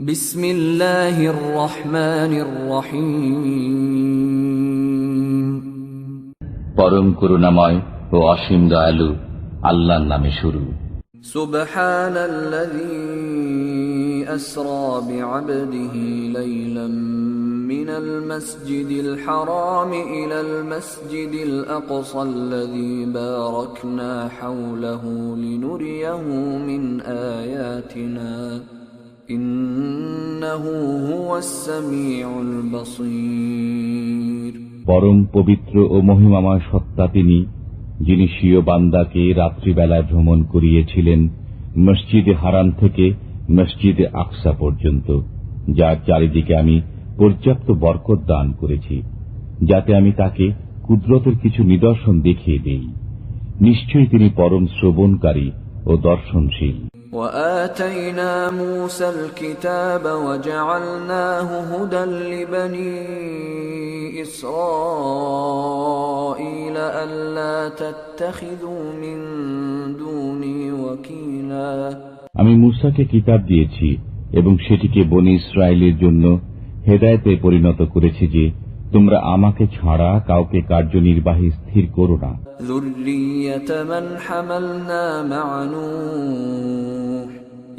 বিসমিল্লাহির রহমানির রহিম। পরম করুণাময় ও অসীম দয়ালু আল্লাহর নামে শুরু। সুবহানাল্লাযী আসরা বি'আবদিহি লাইলাম মিনাল মাসজিদিল হারাম ইলাল মাসজিদিল আকসাল্লাযী বারাকনা হাওলাহু লিনুরিয়াহু মিন আয়াতিনা ইন্নাহু হুয়াস সামিউল বাসীর। পরম পবিত্র ও মহিমাময় সত্তা তিনি, যিনি স্বীয় বান্দাকে রাত্রিবেলায় ভ্রমণ করিয়েছিলেন মসজিদে হারাম থেকে মসজিদে আকসা পর্যন্ত, যার চারিদিকে আমি পর্যাপ্ত বরকত দান করেছি, যাতে আমি তাকে কুদরতের কিছু নিদর্শন দেখিয়ে দেই। নিশ্চয়ই তিনি পরম শ্রবণকারী ও দর্শনশীল। وآتينا موسى الكتاب وجعلناه هدى لبني إسرائيل ألا تتخذوا من دوني وكيلا। আমি মূসাকে কিতাব দিয়েছি এবং সেটিকে বনী ইসরায়েলের জন্য হেদায়েতে পরিণত করেছি যে তোমরা আমাকে ছাড়া কাউকে কার্যনির্বাহী স্থির করো না। ذُرِّيَّةَ مَنْ حَمَلْنَا مَعَ نُوحٍ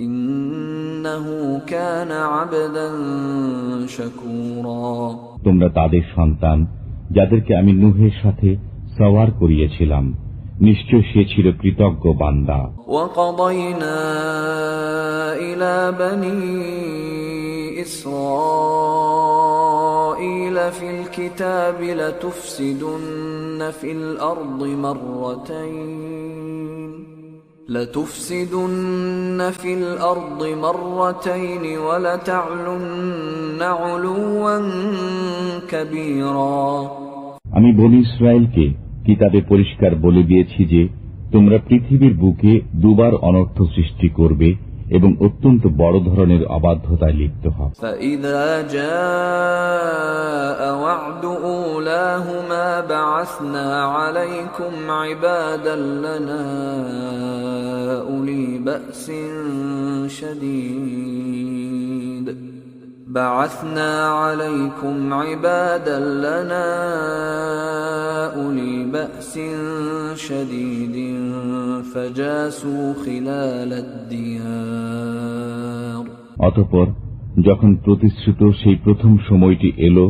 إِنَّهُ كَانَ عَبْدًا شَكُورًا। তোমরা তাদের সন্তান যাদেরকে আমি নূহের সাথে সওয়ার করিয়েছিলাম, নিশ্চয় সে ছিল কৃতজ্ঞ বান্দা। وَقَضَيْنَا إِلَى بَنِي إِسْرَائِيلَ فِي الْكِتَابِ لَتُفْسِدُنَّ فِي الْأَرْضِ مَرَّتَيْنِ وَلَتَعْلُنَّ عُلُوًّا كَبِيرًا। আমি বনী ইসরায়েলকে কিতাবে পরিষ্কার বলে দিয়েছি যে তোমরা পৃথিবীর বুকে দুবার অনর্থ সৃষ্টি করবে এবং অত্যন্ত বড় ধরনের অবাধ্যতায় লিপ্ত হবে। فَإِذَا جَاءَ وَعْدُ أُولَاهُمَا بَعَثْنَا عَلَيْكُمْ عِبَادًا لَنَا أُولِي بَأْسٍ شديد فجاسوا خلال الديار। অতঃপর যখন প্রতিশ্রুত সেই প্রথম সময়টি এলো,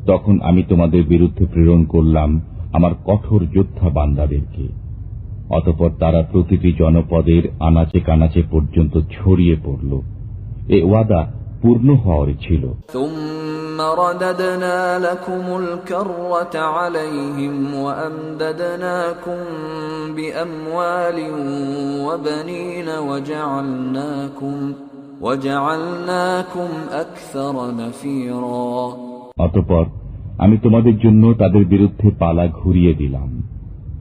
তখন আমি তোমাদের বিরুদ্ধে প্রেরণ করলাম আমার কঠোর যোদ্ধা বান্দাদেরকে। অতঃপর তারা প্রতিটি জনপদের আনাচে কানাচে পর্যন্ত ছড়িয়ে পড়ল। এ ওয়াদা পূর্ণ হওয়ার ছিল। ثم رددنا لكم الكرة عليهم وأمددناكم بأموال وبنين وجعلناكم أكثر نفيرا। অতঃপর আমি তোমাদের জন্য তাদের বিরুদ্ধে পালা ঘুরিয়ে দিলাম,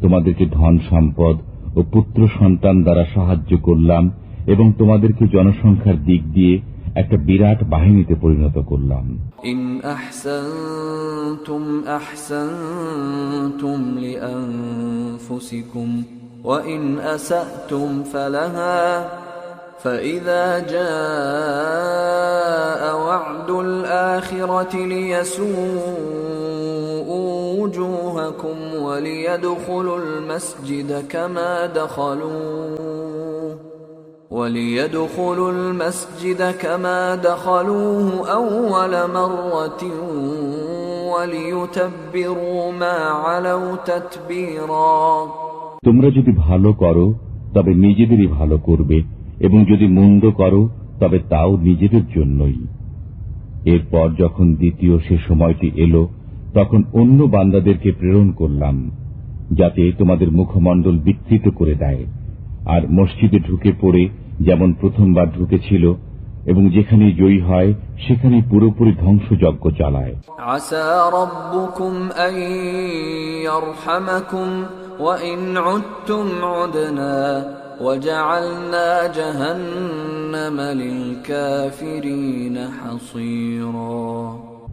তোমাদেরকে ধন সম্পদ ও পুত্র সন্তান দ্বারা সাহায্য করলাম এবং তোমাদেরকে জনসংখ্যার দিক দিয়ে একটা বিরাট বাহিনীতে পরিণত করলাম। ইন আহসানতুম আহসানতুম লিআনফুসিকুম ওয়া ইন আসাতুম ফালাহা فإذا جاء وعد الآخرة ليسوءوا وجوهكم وليدخلوا المسجد كما دخلوه أول مرة وليتبروا ما علوا تتبيرا। তোমরা যদি ভালো করো তবে নিজেদেরই ভালো করবে, এবং যদি মন্দ করো তবে তাও নিজেদের জন্যই। এরপর যখন দ্বিতীয় সে সময়টি এলো, তখন অন্য বান্দাদেরকে প্রেরণ করলাম, যাতে তোমাদের মুখমণ্ডল বিকৃত করে দেয়, আর মসজিদে ঢুকে পড়ে যেমন প্রথমবার ঢুকেছিল এবং যেখানে জয়ী হয় সেখানে পুরোপুরি ধ্বংসযজ্ঞ চালায়। আসা রাব্বুকুম আন ইয়ারহামাকুম ওয়া ইন উদতুম উদনা وجعلنا جهنم للكافرين حصيرا।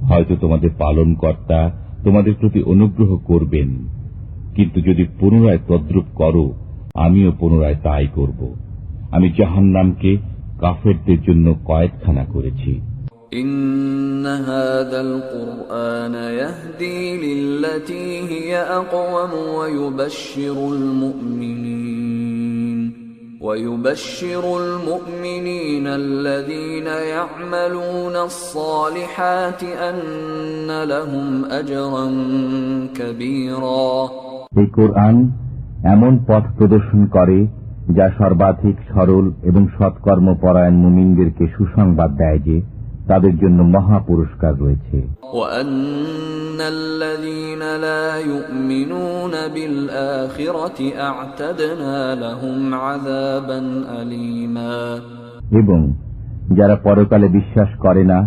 হয়তো তোমাদের পালনকর্তা তোমাদের প্রতি অনুগ্রহ করবেন, কিন্তু যদি পুনরায় তদ্রূপ করো আমিও পুনরায় তাই করব। আমি জাহান্নামকে কাফেরদের জন্য কয়েদখানা করেছি। إن هذا القرآن يهدي للتي هي أقوم ويبشر المؤمنين الذين يعملون الصالحات أن لهم أجرا كبيرا এই কোরআন এমন পথ প্রদর্শন করে যা সর্বাধিক সরল এবং সৎকর্ম পরায়ণ মুমিনদেরকে সুসংবাদ দেয় যে তাদের জন্য মহা পুরস্কার রয়েছে। وأن الذين لا يؤمنون بالآخرة أعتدنا لهم عذابا أليما এবং যারা পরকালে বিশ্বাস করে না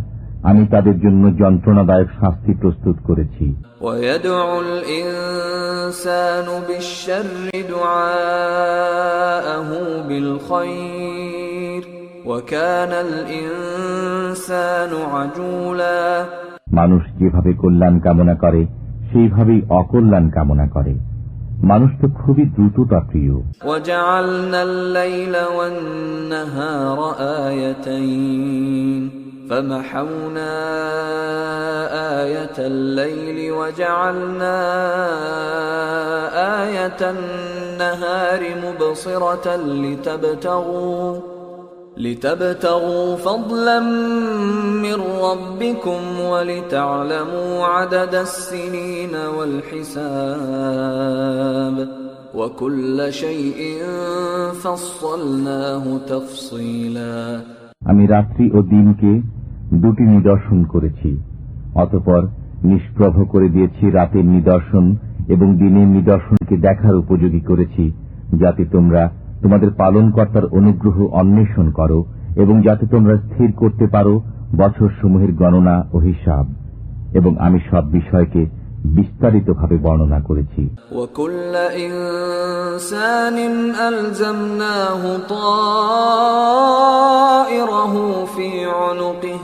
আমি তাদের জন্য যন্ত্রণাদায়ক শাস্তি প্রস্তুত করেছি। ويدعو الإنسان بالشر دعاءه بالخير وكان الإنسان عجولا মানুষ যেভাবে কল্যাণ কামনা করে সেইভাবেই অকল্যাণ কামনা করে। মানুষ তো খুবই দ্রুততা প্রিয়। وجعلنا الليل والنهار آيتين فمحونا آية الليل وجعلنا آية النهار مبصرة لتبتغوا فضلا من ربكم ولتعلموا عدد السنين والحساب وكل شيء فصلناه تفصيلا আমি রাত্রি ও দিনকে দুটি নিদর্শন করেছি, অতঃপর নিষ্প্রভ করে দিয়েছি রাতের নিদর্শন এবং দিনের নিদর্শনকে দেখার উপযোগী করেছি, যাতে তোমরা তোমাদের পালনকর্তার অনুগ্রহ অন্বেষণ করো এবং যাতে তোমরা স্থির করতে পারো বছরসমূহের গণনা ও হিসাব। এবং আমি সব বিষয়কে বিস্তারিতভাবে বর্ণনা করেছি। وَكُلَّ إِنسَانٍ أَلْزَمْنَاهُ طَائِرَهُ فِي عُنُقِهِ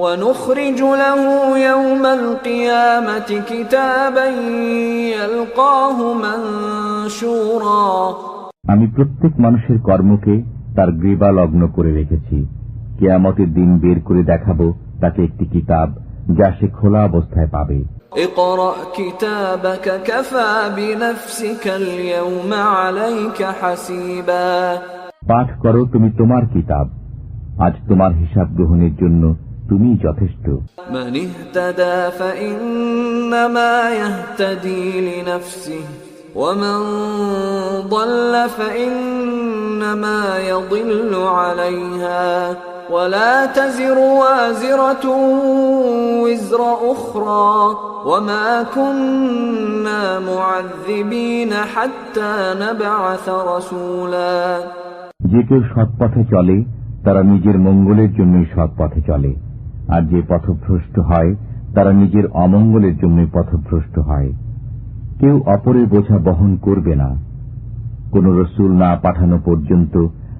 وَنُخْرِجُ لَهُ يَوْمَ الْقِيَامَةِ كِتَابًا يَلْقَاهُ مَنشُورًا আমি প্রত্যেক মানুষের কর্মকে তার গ্রীবা লগ্ন করে রেখেছি। কিয়ামতের দিন বের করে দেখাবো তাকে একটি কিতাব যা সে খোলা অবস্থায় পাবে। اقرأ كتابك كفى بنفسك اليوم عليك حسيبا পাঠ করো তুমি তোমার কিতাব, আজ তোমার হিসাব গ্রহণের জন্য তুমিই যথেষ্ট। من اهتدى فإنما يهتدي لنفسه ومن ضل فإنما يضل عليها ولا تزر وازرة وزر أخرى وما كنا معذبين حتى نبعث رسولا যে কেউ সৎ পথে চলে তারা নিজের মঙ্গলের জন্যই সৎ পথে চলে, আর যে পথভ্রষ্ট হয় তারা নিজের অমঙ্গলের জন্যই পথভ্রষ্ট হয়। কেউ অপরের বোঝা বহন করবে না। কোন রসুল না পাঠানো পর্যন্ত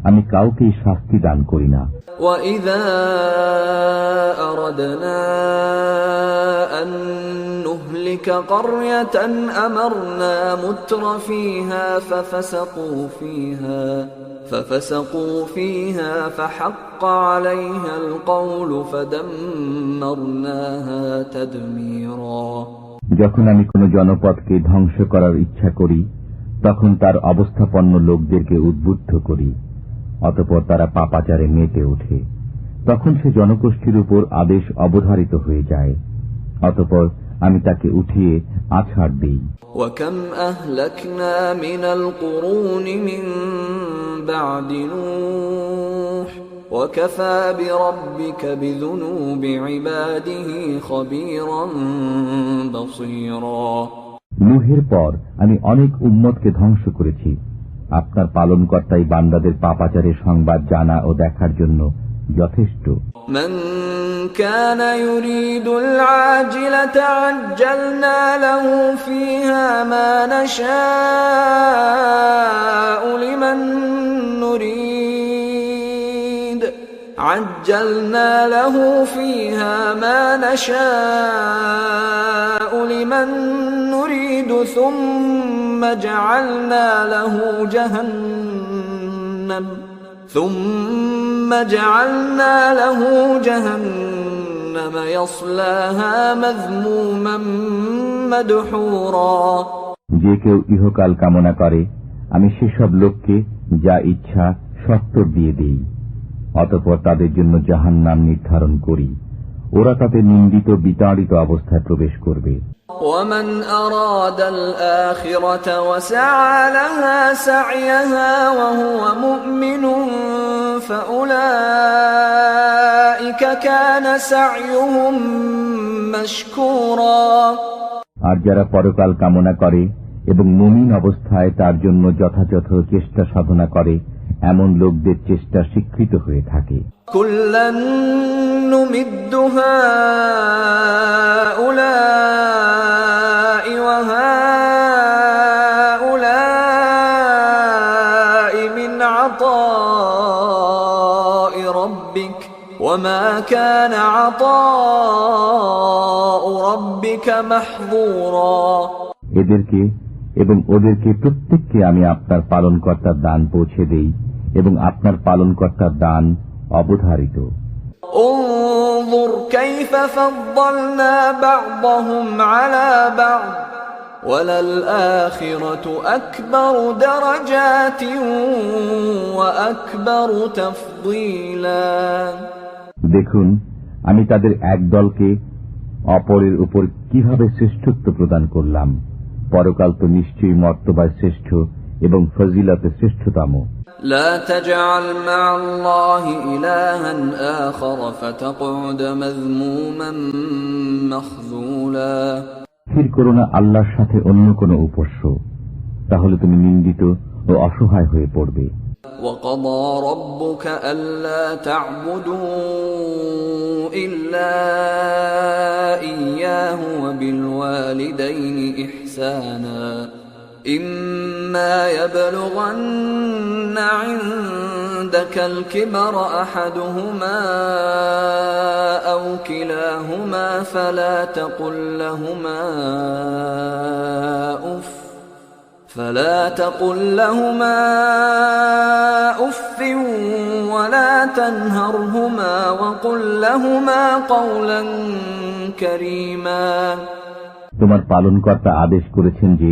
আমি কাউকেই শাস্তি দান করি না। وَإِذَا أَرَدْنَا أَن نُّهْلِكَ قَرْيَةً أَمَرْنَا مُتْرَفِيهَا فَفَسَقُوا فِيهَا فَحَقَّ عَلَيْهَا الْقَوْلُ فَدَمَّرْنَاهَا تَدْمِيرًا যখন আমি কোন জনপদকে ধ্বংস করার ইচ্ছা করি তখন তার অবস্থাপন্ন লোকদেরকে উদ্বুদ্ধ করি, অতঃপর তারা পাপাচারে মেতে ওঠে। তখন সে জনগোষ্ঠীর উপর আদেশ অবধারিত হয়ে যায়, অতঃপর আমি তাকে উঠিয়ে আছাড় দিই। وَكَمْ أَهْلَكْنَا مِنَ الْقُرُونِ مِنْ بَعْدِ نُوحٍ وَكَفَى بِرَبِّكَ بِذُنُوبِ عِبَادِهِ خَبِيرًا بَصِيرًا নূহের পর আমি অনেক উম্মতকে ধ্বংস করেছি। আপনার পালনকর্তাই বান্দাদের পাপাচারের সংবাদ জানা ও দেখার জন্য যথেষ্ট। من كان يريد العاجلة عجلنا له فيها ما نشاء لمن نريد عجلنا له فيها ما نشاء لمن نريد ثم جعلنا له جهنم جهنم يصلاها مذموما مدحورا যে কেউ ইহকাল কামনা করে আমি সেসব লোককে যা ইচ্ছা সত্তর দিয়ে দেই, অতঃপর তাদের জন্য জাহান্নাম নির্ধারণ করি, ওরা তাতে নিন্দিত বিতাড়িত অবস্থায় প্রবেশ করবে। ومن أراد الآخرة وسعى لها سعيها وهو مؤمن فأولئك كان سعيهم مشكورا আর যারা পরকাল কামনা করে এবং মুমিন অবস্থায় তার জন্য যথাযথ চেষ্টা সাধনা করে, এমন লোকদের চেষ্টা স্বীকৃত হয়ে থাকে। كلا نمد هؤلاء وهؤلاء من عطاء ربك وما كان عطاء ربك محظورا এদেরকে এবং ওদেরকে প্রত্যেককে আমি আপনার পালনকর্তার দান পৌঁছে দেই এবং আপনার পালনকর্তার দান অবধারিত। انظر كيف فضلنا بعضهم على بعض وللآخرة أكبر درجات وأكبر تفضيلا দেখুন আমি তাদের এক দলকে অপরের উপর কিভাবে শ্রেষ্ঠত্ব প্রদান করলাম, পরকাল তো নিশ্চয়ই মর্তবায় শ্রেষ্ঠ এবং ফজিলতে শ্রেষ্ঠতম। لا تجعل مع الله إلها آخر فتقعد مذموما مخذولا স্থির করো না আল্লাহর সাথে অন্য কোনো উপাস্য, তাহলে তুমি নিন্দিত ও অসহায় হয়ে পড়বে। وقضى ربك ألا تعبدوا إلا إياه وبالوالدين إحسانا إما يبلغن عندك الكبر أحدهما أو كلاهما فلا تقل لهما أف ولا تنهرهما وقل لهما قولا كريما তোমার পালনকর্তা আদেশ করেছেন যে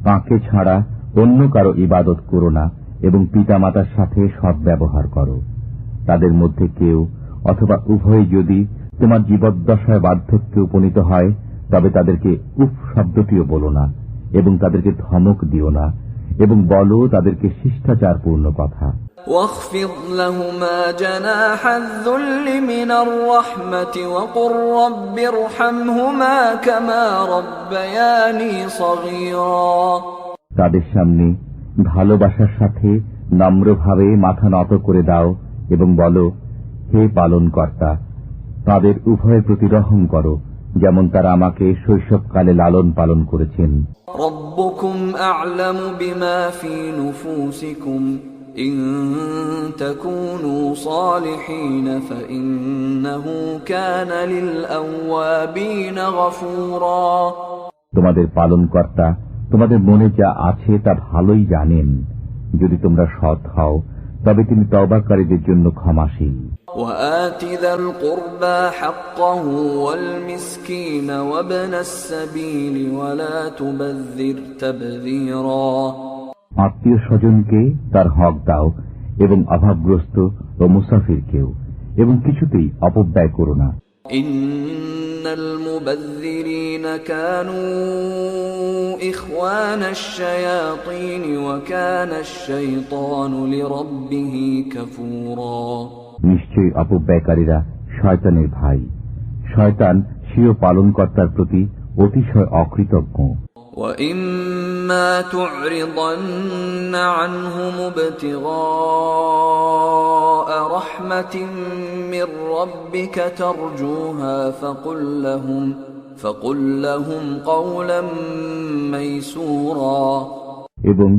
তাঁকে ছাড়া অন্য কারো ইবাদত করো না এবং পিতামাতার সাথে সদ্ব্যবহার করো। তাদের মধ্যে কেউ অথবা উভয় যদি তোমার জীবদ্দশায় বার্ধক্যে উপনীত হয়, তবে তাদেরকে উফ শব্দটিও বলো না এবং তাদেরকে ধমক দিও না, এবং বলো তাদেরকে শিষ্টাচারপূর্ণ কথা। واخفض لهما جناح الذل من الرحمة وقل رب ارحمهما كما ربياني صغيرا তাদের সামনে ভালোবাসার সাথে নম্রভাবে মাথা নত করে দাও এবং বলো, হে পালনকর্তা, তাদের উভয়ের প্রতি রহম করো, যেমন তারা আমাকে শৈশবকালে লালন পালন করেছেন। ربكم أعلم بما في نفوسكم إن تكونوا صالحين فإنه كان للأوابين غفورا তোমাদের পালনকর্তা তোমাদের মনে যা আছে তা ভালোই জানেন। যদি তোমরা সৎ হও তবে তিনি তওবাকারীদের জন্য ক্ষমাশীল। وآت ذا القربى حقه والمسكين وابن السبيل ولا تبذر تبذيرا আত্মীয় স্বজনকে তার হক দাও এবং অভাবগ্রস্ত ও মুসাফিরকেও, এবং কিছুতেই অপব্যয় করো না। إن المبذرين كانوا إخوان الشياطين وكان الشيطان لربه كفورا নিশ্চয়ই অপব্যয়কারীরা শয়তানের ভাই, শয়তান স্বীয় পালনকর্তার প্রতি অতিশয় অকৃতজ্ঞ। وَإِمَّا تُعْرِضَنَّ عَنْهُمُ ابْتِغَاءَ رَحْمَةٍ مِّن رَّبِّكَ تَرْجُوهَا فَقُل لَّهُمْ قَوْلًا مَّيْسُورًا এবং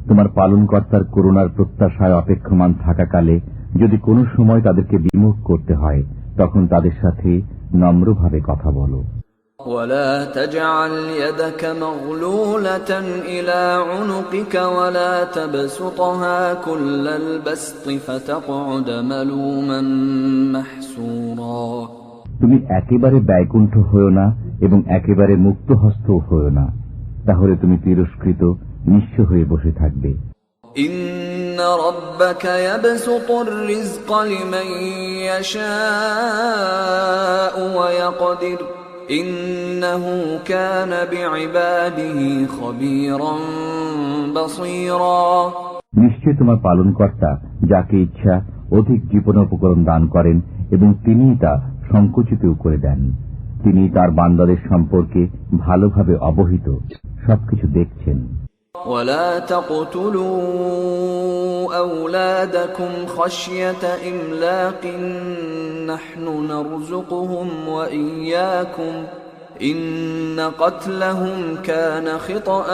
তোমার পালনকর্তার করুণার প্রত্যাশায় অপেক্ষমান থাকাকালে যদি কোনো সময় তাদেরকে বিমুখ করতে হয়, তখন তাদের সাথে নম্রভাবে কথা বলো। ولا تجعل يدك مغلولة إلى عنقك ولا تبسطها كل البسط فتقعد ملوما محسورا তুমি একেবারে ব্যয়কুণ্ঠ হও না এবং একেবারে মুক্তহস্তও হও না, তাহলে তুমি তিরস্কৃত নিঃস্ব হয়ে বসে থাকবে। إن ربك يبسط الرزق لمن يشاء ويقدر إنه كان بعباده خبيرا بصيرا। নিশ্চয় তোমার পালনকর্তা যাকে ইচ্ছা অধিক জীবনোপকরণ দান করেন এবং তিনি তা সংকুচিতও করে দেন। তিনি তার বান্দাদের সম্পর্কে ভালোভাবে অবহিত, সবকিছু দেখছেন। ولا تقتلوا أولادكم خشية إملاق نحن نرزقهم وإياكم إن قتلهم كان خطأ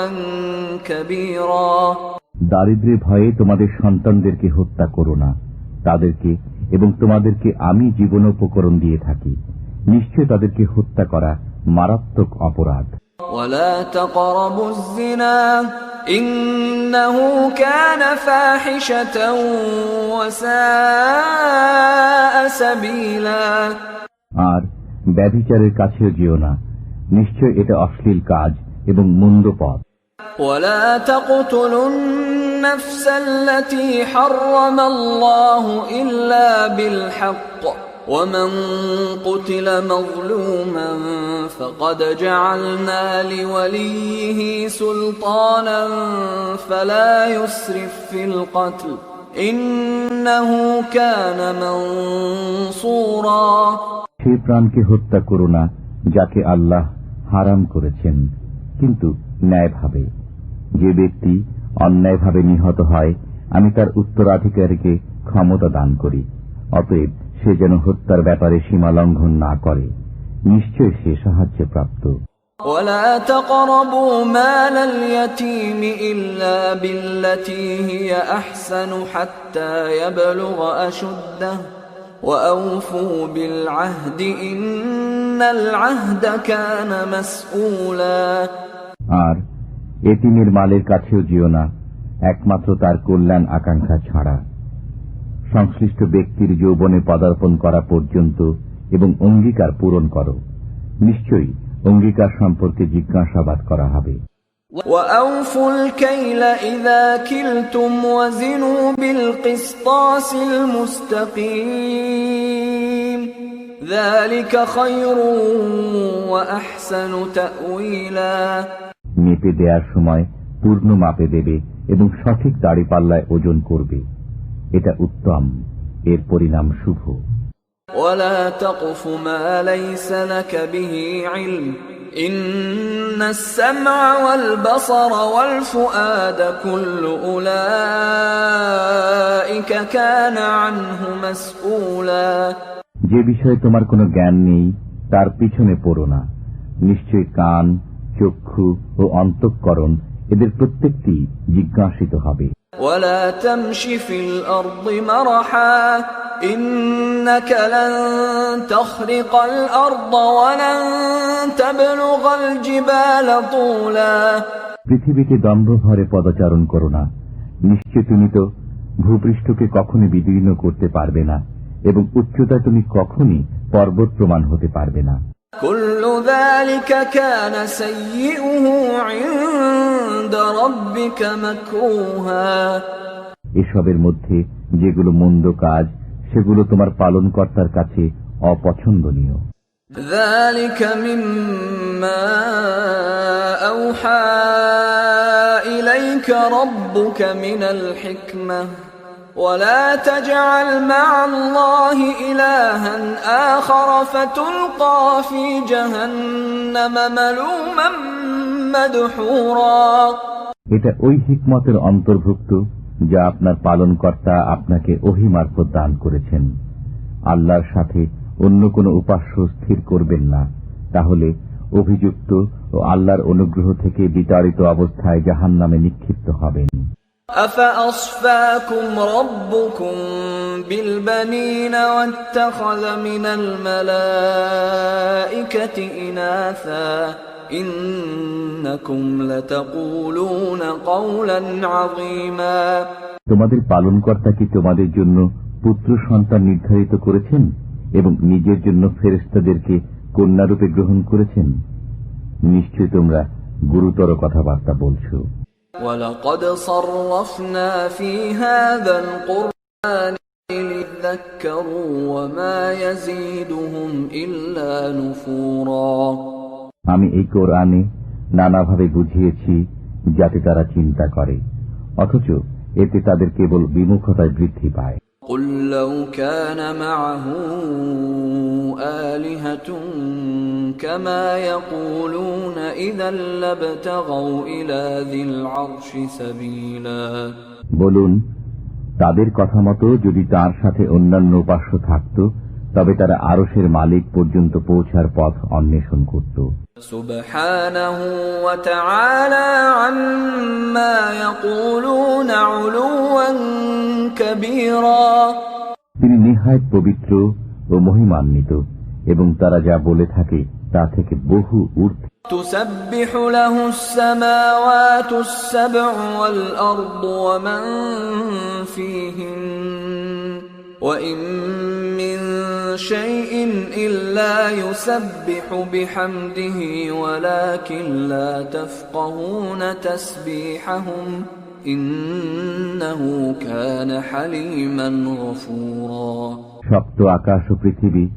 كبيرا। দারিদ্র্যের ভয়ে তোমাদের সন্তানদেরকে হত্যা করো না, তাদেরকে এবং তোমাদেরকে আমি জীবনোপকরণ দিয়ে থাকি। নিশ্চয় তাদেরকে হত্যা করা মারাত্মক অপরাধ। ولا تقربوا الزنا إنه كان فاحشة وساء سبيلا। আর ব্যভিচারের কাছেও যেও না, নিশ্চয় এটা অশ্লীল কাজ এবং মন্দ পথ। ولا تقتلوا النفس التي حرم الله إلا بالحق ومن قتل مظلوما فقد جعلنا لوليه سلطانا فلا يسرف في القتل إنه كان منصورا। সে প্রাণকে হত্যা করো না যাকে আল্লাহ হারাম করেছেন, কিন্তু ন্যায়ভাবে। যে ব্যক্তি অন্যায়ভাবে নিহত হয় আমি তার উত্তরাধিকারীকে ক্ষমতা দান করি, অতএব সে যেন হত্যার ব্যাপারে সীমা লঙ্ঘন না করে, নিশ্চয় সে সাহায্য প্রাপ্ত। ولا تقربوا مال اليتيم إلا بالتي هي أحسن حتى يبلغ أشده وأوفوا بالعهد إن العهد كان مسؤولا। আর এতিমের মালের কাছেও যেও না একমাত্র তার কল্যাণ আকাঙ্ক্ষা ছাড়া, সংশ্লিষ্ট ব্যক্তির যৌবনে পদার্পণ করা পর্যন্ত এবং অঙ্গীকার পূরণ করো। নিশ্চয়ই অঙ্গীকার সম্পর্কে জিজ্ঞাসাবাদ করা হবে। وأوفوا الكيل إذا كلتم وزنوا بالقسطاس المستقيم ذلك خير وأحسن تأويلا। মেপে দেওয়ার সময় পূর্ণ মাপে দেবে এবং সঠিক দাড়িপাল্লায় ওজন করবে, এটা উত্তম, এর পরিণাম শুভ। ولا تقف ما ليس لك به علم إن السمع والبصر والفؤاد كل أولئك كان عنه مسؤولا। যে বিষয়ে তোমার কোনো জ্ঞান নেই তার পিছনে পড়ো না, নিশ্চয় কান, চক্ষু ও অন্তঃকরণ এদের প্রত্যেকটি জিজ্ঞাসিত হবে। ولا تمش في الأرض مرحا إنك لن تخرق الأرض ولن تبلغ الجبال طولا। পৃথিবীতে দম্ভ ভরে পদচারণ করো না, নিশ্চয় তুমি তো ভূপৃষ্ঠকে কখনই বিদীর্ণ করতে পারবে না এবং উচ্চতা তুমি কখনই পর্বত প্রমাণ হতে পারবে না। كل ذلك كان سيئه عند ربك مكروها। এসবের মধ্যে যেগুলো মন্দ কাজ সেগুলো তোমার পালনকর্তার কাছে অপছন্দনীয়। ذلك مما أوحى إليك ربك من الحكمة ولا تجعل مع الله إلها آخر فتلقى في جهنم ملوما مدحورا। এটা ওই হিকমতের অন্তর্ভুক্ত যা আপনার পালনকর্তা আপনাকে ওহী মারফত দান করেছেন। আল্লাহর সাথে অন্য কোনো উপাস্য স্থির করবেন না, তাহলে অভিযুক্ত ও আল্লাহর অনুগ্রহ থেকে বিতাড়িত অবস্থায় জাহান্নামে নিক্ষিপ্ত হবেন। أفأصفاكم ربكم بالبنين واتخذ من الملائكة إناثا إنكم لتقولون قولا عظيما। তোমাদের পালনকর্তা কি তোমাদের জন্য পুত্র সন্তান নির্ধারিত করেছেন? এবং নিজের জন্য ফেরেশতাদেরকে কন্যারূপে গ্রহণ করেছেন? নিশ্চয় তোমরা গুরুতর কথাবার্তা বলছ। وَلَقَدْ صَرَّفْنَا فِي هَذَا الْقُرْآنِ لِيَذَّكَّرُوا وَمَا يَزِيدُهُمْ إِلَّا نُفُورًا। আমি এই কোরআনে নানাভাবে বুঝিয়েছি যাতে তারা চিন্তা করে, অথচ এতে তাদের কেবল বিমুখতায় বৃদ্ধি পায়। قُلْ لَوْ كَانَ مَعَهُ آلِهَةٌ كَمَا يَقُولُونَ إِذًا لَابْتَغَوْا إِلَى ذِي الْعَرْشِ سَبِيلًا। বলুন, তাদের কথা মতো যদি তার সাথে অন্যান্য উপাস্য থাকত, তবে তারা আরশের মালিক পর্যন্ত পৌঁছার পথ অন্বেষণ করত। سبحانه وتعالى عما يقولون علوا كبيرا। তিনি নিহায়ত পবিত্র ও মহিমান্বিত, এবং তারা যা বলে থাকে তা থেকে বহু ঊর্ধ্বে। تسبح له السماوات السبع والأرض ومن فيهن وإن من شيء إلا يسبح بحمده ولكن لا تفقهون تسبيحهم إنه كان حليما غفورا। সপ্ত আকাশ ও পৃথিবী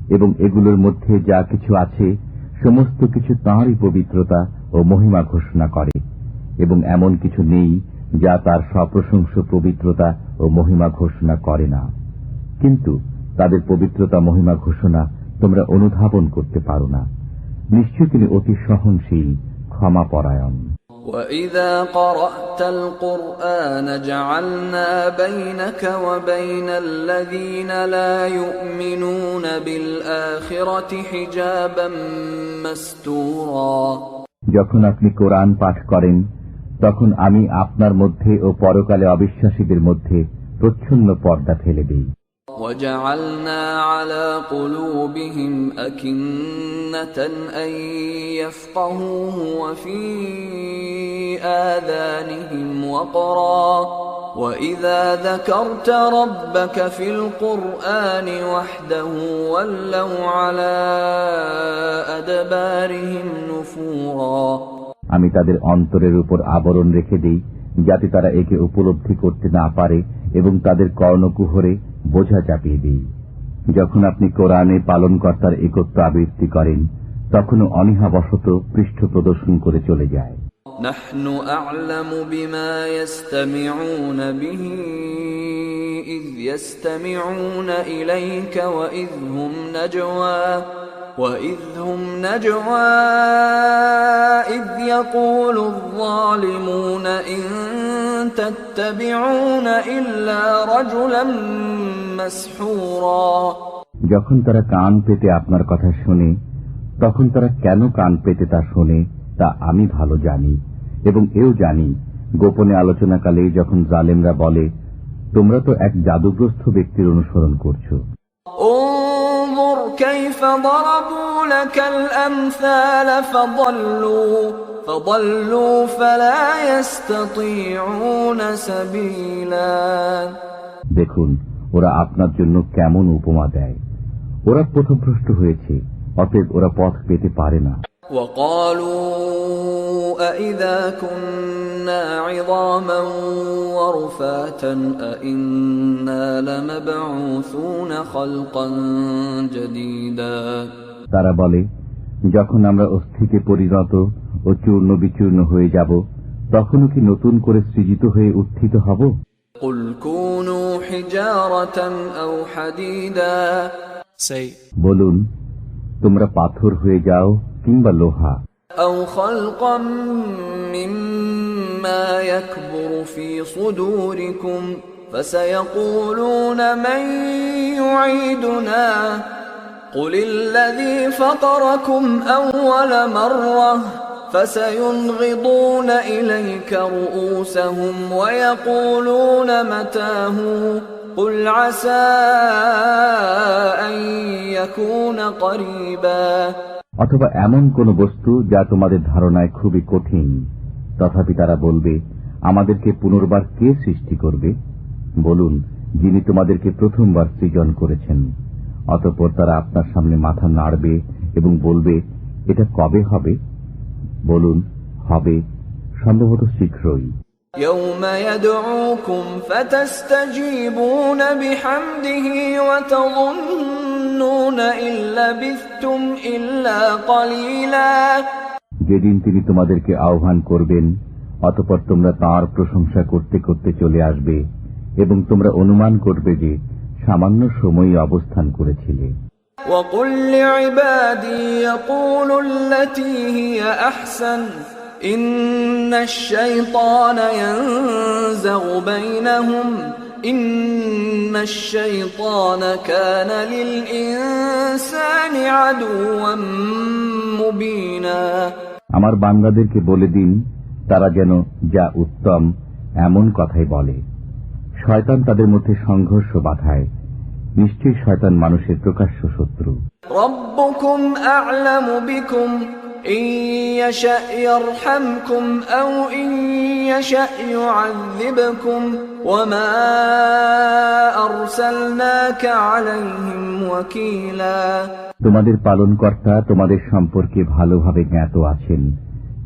এবং এগুলোর মধ্যে যা কিছু আছে সমস্ত কিছু তাঁরই পবিত্রতা ও মহিমা ঘোষণা করে, এবং এমন কিছু নেই যা তার সপ্রশংস পবিত্রতা ও মহিমা ঘোষণা করে না। কিন্তু তাদের পবিত্রতা মহিমা ঘোষণা তোমরা অনুধাবন করতে পারো না। নিশ্চয় তিনি অতি সহনশীল, ক্ষমাপরায়ণ। وَإِذَا قَرَأْتَ الْقُرْآنَ جَعَلْنَا بَيْنَكَ وَبَيْنَ الَّذِينَ لَا يُؤْمِنُونَ بِالْآخِرَةِ حِجَابًا مَسْتُورًا। যখন আপনি কোরআন পাঠ করেন, তখন আমি আপনার মধ্যে ও পরকালে অবিশ্বাসীদের মধ্যে প্রচ্ছন্ন পর্দা ফেলে দিই। وَجَعَلْنَا عَلَى قُلُوبِهِمْ أَكِنَّةً أَن يَفْقَهُوهُ وَفِي آذَانِهِمْ وَقْرًا وَإِذَا ذَكَرْتَ رَبَّكَ فِي الْقُرْآنِ وَحْدَهُ وَلَّوْا عَلَى أَدْبَارِهِمْ نُفُورًا। আমি তাদের অন্তরের উপর আবরণ রেখে দিই, যাতে তারা একে উপলব্ধি করতে না পারে, এবং তাদের কর্ণকুহরে বোঝা চাপিয়ে দিই। যখন আপনি কোরআনে পালনকর্তার একত্ব আবৃত্তি করেন, তখনও অনীহাবশত পৃষ্ঠ প্রদর্শন করে চলে যায়। نحن أعلم بما يستمعون به إذ يستمعون إليك وإذ هم نجوى إذ يقول الظالمون إن تتبعون إلا رجلا مسحورا। যখন তারা কান পেতে আপনার কথা শোনে, তখন তারা কেন কান পেতে তা শোনে তা আমি ভালো জানি, এবং এও জানি গোপনে আলোচনাকালে যখন জালেমরা বলে, তোমরা তো এক জাদুগ্রস্ত ব্যক্তির অনুসরণ করছো। انظر كيف ضربوا لك الأمثال فضلوا فلا يستطيعون سبيلا। দেখুন ওরা আপনার জন্য কেমন উপমা দেয়, ওরা পথভ্রষ্ট হয়েছে, অতএব ওরা পথ পেতে পারে না। وقالوا أإذا كنا عظاما ورفاتا أإنا لمبعوثون خلقا جديدا। তারা বলে, যখন আমরা অস্থিতে পরিণত ও চূর্ণ বিচূর্ণ হয়ে যাব, তখনও কি নতুন করে সৃজিত হয়ে উত্থিত হব? قل كونوا حجارة أو حديدا। বলুন, তোমরা পাথর হয়ে যাও কিংবা লোহা। أو خلقا مما يكبر في صدوركم فسيقولون من يعيدنا قل الذي فطركم أول مرة فسينغضون إليك رؤوسهم ويقولون متاه قل عسى أن يكون قريبا। অথবা এমন কোন বস্তু যা তোমাদের ধারণায় খুবই কঠিন, তথাপি তারা বলবে, আমাদেরকে পুনর্বার কে সৃষ্টি করবে? বলুন, যিনি তোমাদেরকে প্রথমবার সৃজন করেছেন, অতঃপর তারা আপনার সামনে মাথা নাড়বে এবং বলবে, এটা কবে হবে? বলুন, হবে সম্ভবত শীঘ্রই। يوم يدعوكم فتستجيبون بحمده وتظنون إن لبثتم إلا قليلا। যেদিন তিনি তোমাদেরকে আহ্বান করবেন, অতঃপর তোমরা তাঁর প্রশংসা করতে করতে চলে আসবে এবং তোমরা অনুমান করবে যে সামান্য সময়ই অবস্থান করেছিলে। وقل لعبادي يقولوا التي هي أحسن إن الشيطان ينزغ بينهم إن الشيطان كان للإنسان عدوا مبينا। আমার বান্দাদেরকে বলে দিন, তারা যেন যা উত্তম এমন কথাই বলে। শয়তান তাদের মধ্যে সংঘর্ষ বাধায়। নিশ্চয় শয়তান মানুষের প্রকাশ্য শত্রু। ربكم أعلم بكم إن يشأ يرحمكم أو إن يشأ يعذبكم وما أرسلناك عليهم وكيلا। তোমাদের পালনকর্তা তোমাদের সম্পর্কে ভালোভাবে জ্ঞাত আছেন।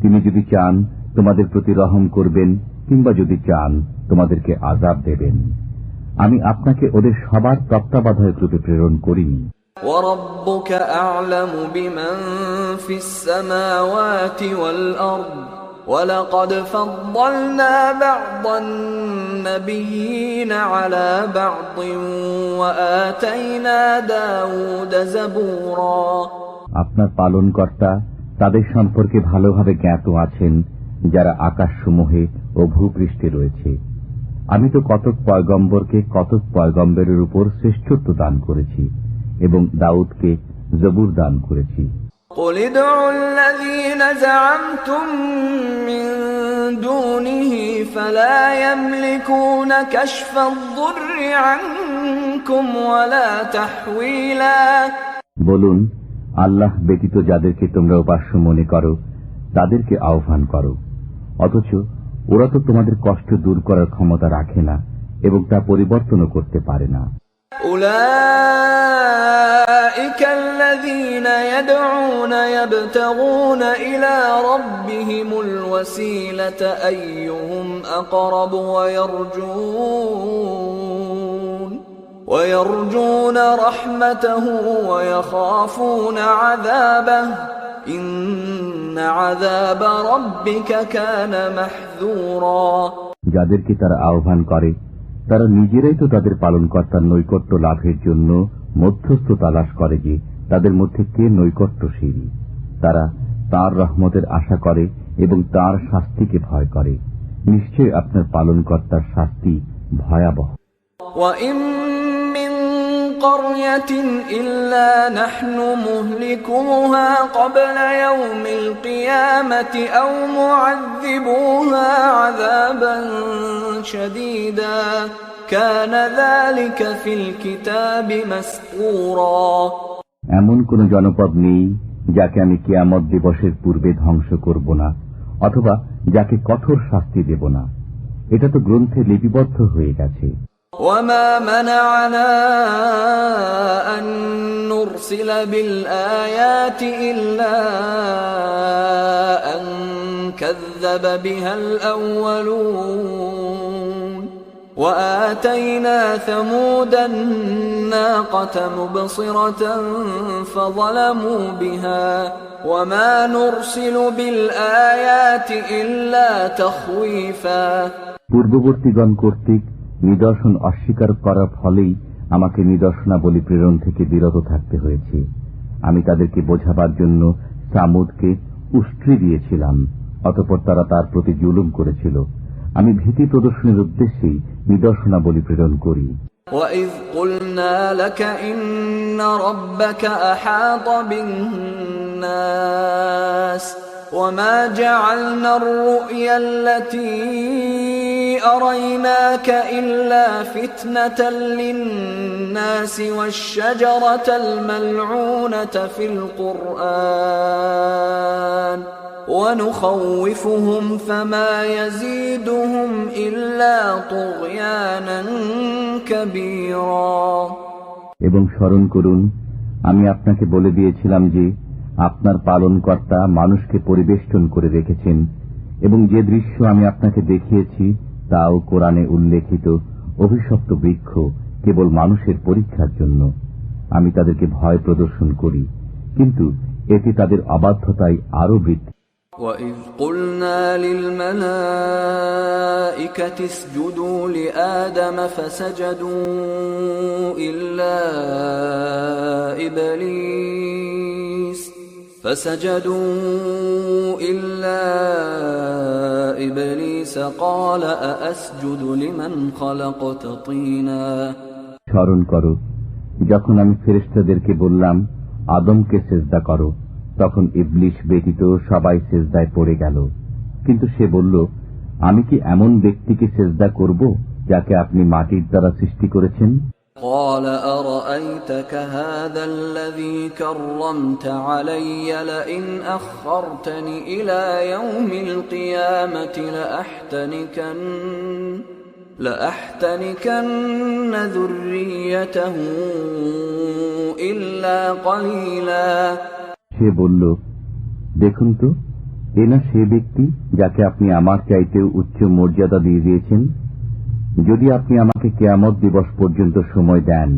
তিনি যদি চান তোমাদের প্রতি রহম করবেন, কিংবা যদি চান তোমাদেরকে আযাব দেবেন। আমি আপনাকে ওদের সবার তত্ত্বাবধায়ক রূপে প্রেরণ করিনি। وَرَبُّكَ أَعْلَمُ بِمَنْ فِي السَّمَاوَاتِ وَالْأَرْضِ وَلَقَدْ فَضَّلْنَا بَعْضَ النَّبِيِّينَ عَلَى بَعْضٍ وَآتَيْنَا دَاوُودَ زَبُورًا। আপনার পালনকর্তা তাদের সম্পর্কে ভালোভাবে জ্ঞাত আছেন যারা আকাশসমূহে ও ভূপৃষ্ঠে রয়েছে। আমি তো কতক পয়গম্বরকে কতক পয়গম্বরের উপর শ্রেষ্ঠত্ব দান করেছি এবং দাউদকে জবুর দান করেছি। قُلِ ادْعُوا الَّذِينَ زَعَمْتُم مِّن دُونِهِ فَلَا يَمْلِكُونَ كَشْفَ الضُّرِّ عَنكُمْ وَلَا تَحْوِيلًا। বলুন, আল্লাহ ব্যতীত যাদেরকে তোমরা উপাস্য মনে করো তাদেরকে আহ্বান করো, অথচ ওরা তো তোমাদের কষ্ট দূর করার ক্ষমতা রাখে না এবং তা পরিবর্তনও করতে পারে না। أولئك الذين يدعون يبتغون إلى ربهم الوسيلة أيهم أقرب ويرجون رحمته ويخافون عذابه إن عذاب ربك كان محذورا। যাদেরকে তারা আহ্বান করে তারা নিজেরাই তো তাদের পালনকর্তার নৈকট্য লাভের জন্য মধ্যস্থ তালাশ করে যে তাদের মধ্যে কে নৈকট্যশীল। তারা তার রহমতের আশা করে এবং তার শাস্তিকে ভয় করে। নিশ্চয় আপনার পালনকর্তার শাস্তি ভয়াবহ। وَإِن مِّن قَرْيَةٍ إِلَّا نَحْنُ مُهْلِكُوهَا قَبْلَ يَوْمِ الْقِيَامَةِ أَوْ مُعَذِّبُوهَا عَذَابًا شَدِيدًا كَانَ ذَلِكَ فِي الْكِتَابِ مَسْطُورًا। এমন কোন জনপদ নেই যাকে আমি কিয়ামত দিবসের পূর্বে ধ্বংস করব না, অথবা যাকে কঠোর শাস্তি দেব না। এটা তো গ্রন্থে লিপিবদ্ধ হয়ে গেছে। وَمَا مَنَعَنَا أَن نُّرْسِلَ بِالْآيَاتِ إِلَّا أَن كَذَّبَ بِهَا الْأَوَّلُونَ وَآتَيْنَا ثَمُودَ النَّاقَةَ مُبْصِرَةً فَظَلَمُوا بِهَا وَمَا نُرْسِلُ بِالْآيَاتِ إِلَّا تَخْوِيفًا। পূর্ববর্তীগণ কর্তৃক নিদর্শন অস্বীকার করার ফলেই আমাকে নিদর্শনাবলী প্রেরণ থেকে বিরত থাকতে হয়েছে। আমি তাদেরকে বোঝাবার জন্য সামুদকে উষ্ট্রি দিয়েছিলাম, অতঃপর তারা তার প্রতি জুলুম করেছিল। আমি ভীতি প্রদর্শনের উদ্দেশ্যেই নিদর্শনাবলী প্রেরণ করি। وَإِذْ قُلْنَا لَكَ إِنَّ رَبَّكَ أَحَاطَ بِالنَّاسِ وَمَا جَعَلْنَا الرُّؤْيَا الَّتِي أَرَيْنَاكَ إِلَّا فِتْنَةً لِلنَّاسِ وَالشَّجَرَةَ الْمَلْعُونَةَ فِي الْقُرْآنِ وَنُخَوِّفُهُمْ فَمَا يَزِيدُهُمْ إِلَّا طُغْيَانًا كَبِيرًا۔ এবং স্মরণ করুন, আমি আপনাকে বলে দিয়েছিলাম যে আপনার পালনকর্তা মানুষকে পরিবেষ্টন করে রেখেছেন, এবং যে দৃশ্য আমি আপনাকে দেখিয়েছি তাও কোরআনে উল্লেখিত অভিশপ্ত বৃক্ষ কেবল মানুষের পরীক্ষার জন্য। আমি তাদেরকে ভয় প্রদর্শন করি, কিন্তু এতে তাদের অবাধ্যতায় আরো বৃদ্ধি। وَإِذْ قُلْنَا لِلْمَلَائِكَةِ اسْجُدُوا لِآدَمَ فسجدوا إلا إبليس قال أأسجد لمن خلقت طينا। স্মরণ করো, যখন আমি ফেরেশতাদেরকে বললাম আদমকে সিজদা করো, তখন ইবলিস ব্যতীত সবাই সিজদায় পড়ে গেল। কিন্তু সে বলল, আমি কি এমন ব্যক্তিকে সিজদা করব যাকে আপনি মাটির দ্বারা সৃষ্টি করেছেন? قال أرأيتك هذا الذي كرمت علي لئن أخرتني إلى يوم القيامة لأحتنكن ذريته إلا قليلا। সে বলল, দেখুন তো, এ না সে ব্যক্তি যাকে আপনি আমার চাইতেও উচ্চ মর্যাদা দিয়ে দিয়েছেন। যদি আপনি আমাকে কিয়ামত দিবস পর্যন্ত সময় দেন,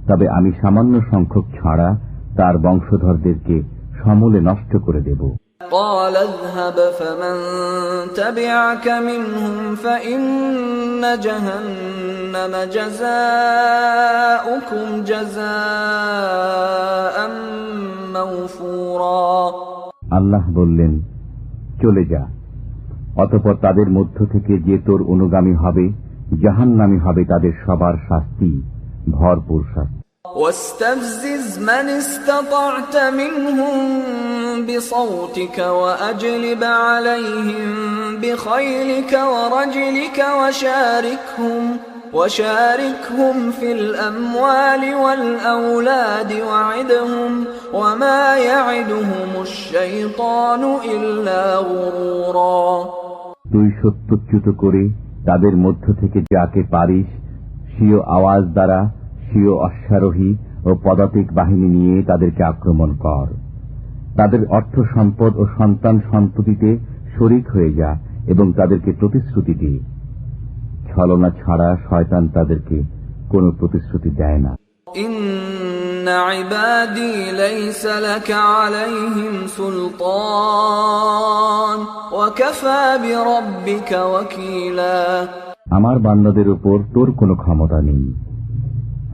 তবে আমি সামান্য সংখ্যক ছাড়া তার বংশধরদেরকে সমূলে নষ্ট করে দেব। قال اذهب فمن تبعك منهم فإن جهنم جزاؤكم جزاء موفورا। আল্লাহ বললেন, চলে যা, অতঃপর তাদের মধ্য থেকে যে তোর অনুগামী হবে জাহান্নামী হবে তাদের সবার শাস্তি, ভরপুর শাস্তি। واستفزز من استطعت منهم بصوتك وأجلب عليهم بخيلك ورجلك وشاركهم في الأموال والأولاد وعدهم وما يعدهم الشيطان إلا غرورا। তুই সত্যচ্যুত করে তাদের মধ্য থেকে যাকে পারিস স্বীয় আওয়াজ দ্বারা স্বীয় অশ্বারোহী ও পদাতিক বাহিনী নিয়ে তাদেরকে আক্রমণ কর। তাদের অর্থ সম্পদ ও সন্তান সন্ততিতে শরীক হয়ে যা এবং তাদেরকে প্রতিশ্রুতি দি। ছলনা ছাড়া শয়তান তাদেরকে কোনো প্রতিশ্রুতি দেয় না। ইন্না ইবাদি লাইসা লাকা আলাইহিম সুলতান ওয়া কাফা বিরাব্বিকা ওয়াকিলা। আমার বান্দাদের উপর তোর কোনো ক্ষমতা নেই,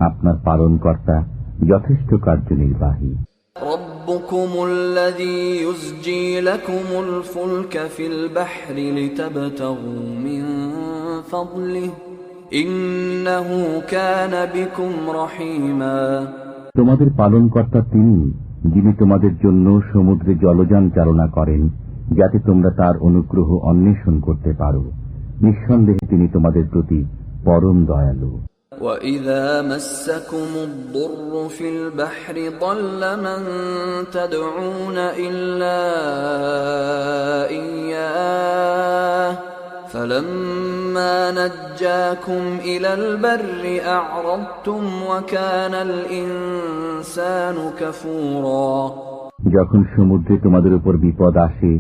আপনার পালনকর্তা যথেষ্ট কার্যনির্বাহী। রব্বুকুমুল্লাযী ইউসজি লাকুমুল ফুলকা ফিল বাহরি লিতাবতাগু মিন ফাদলিহি ইন্নাহু কানা বিকুম রহিমা। তোমাদের পালনকর্তা তিনি, যিনি তোমাদের জন্য সমুদ্রে জলযান চালনা করেন যাতে তোমরা তার অনুগ্রহ অন্বেষণ করতে পারো। নিঃসন্দেহে তিনি তোমাদের প্রতি পরম দয়ালু। وَإِذَا مَسَّكُمُ الضُّرُّ فِي الْبَحْرِ ضَلَّ مَن تَدْعُونَ إِلَّا إِيَّاهُ فَلَمَّا نَجَّاكُمْ إِلَى الْبَرِّ أَعْرَضْتُمْ وَكَانَ الْإِنسَانُ كَفُورًا। যখন সমুদ্রে তোমাদের উপর বিপদ আসে,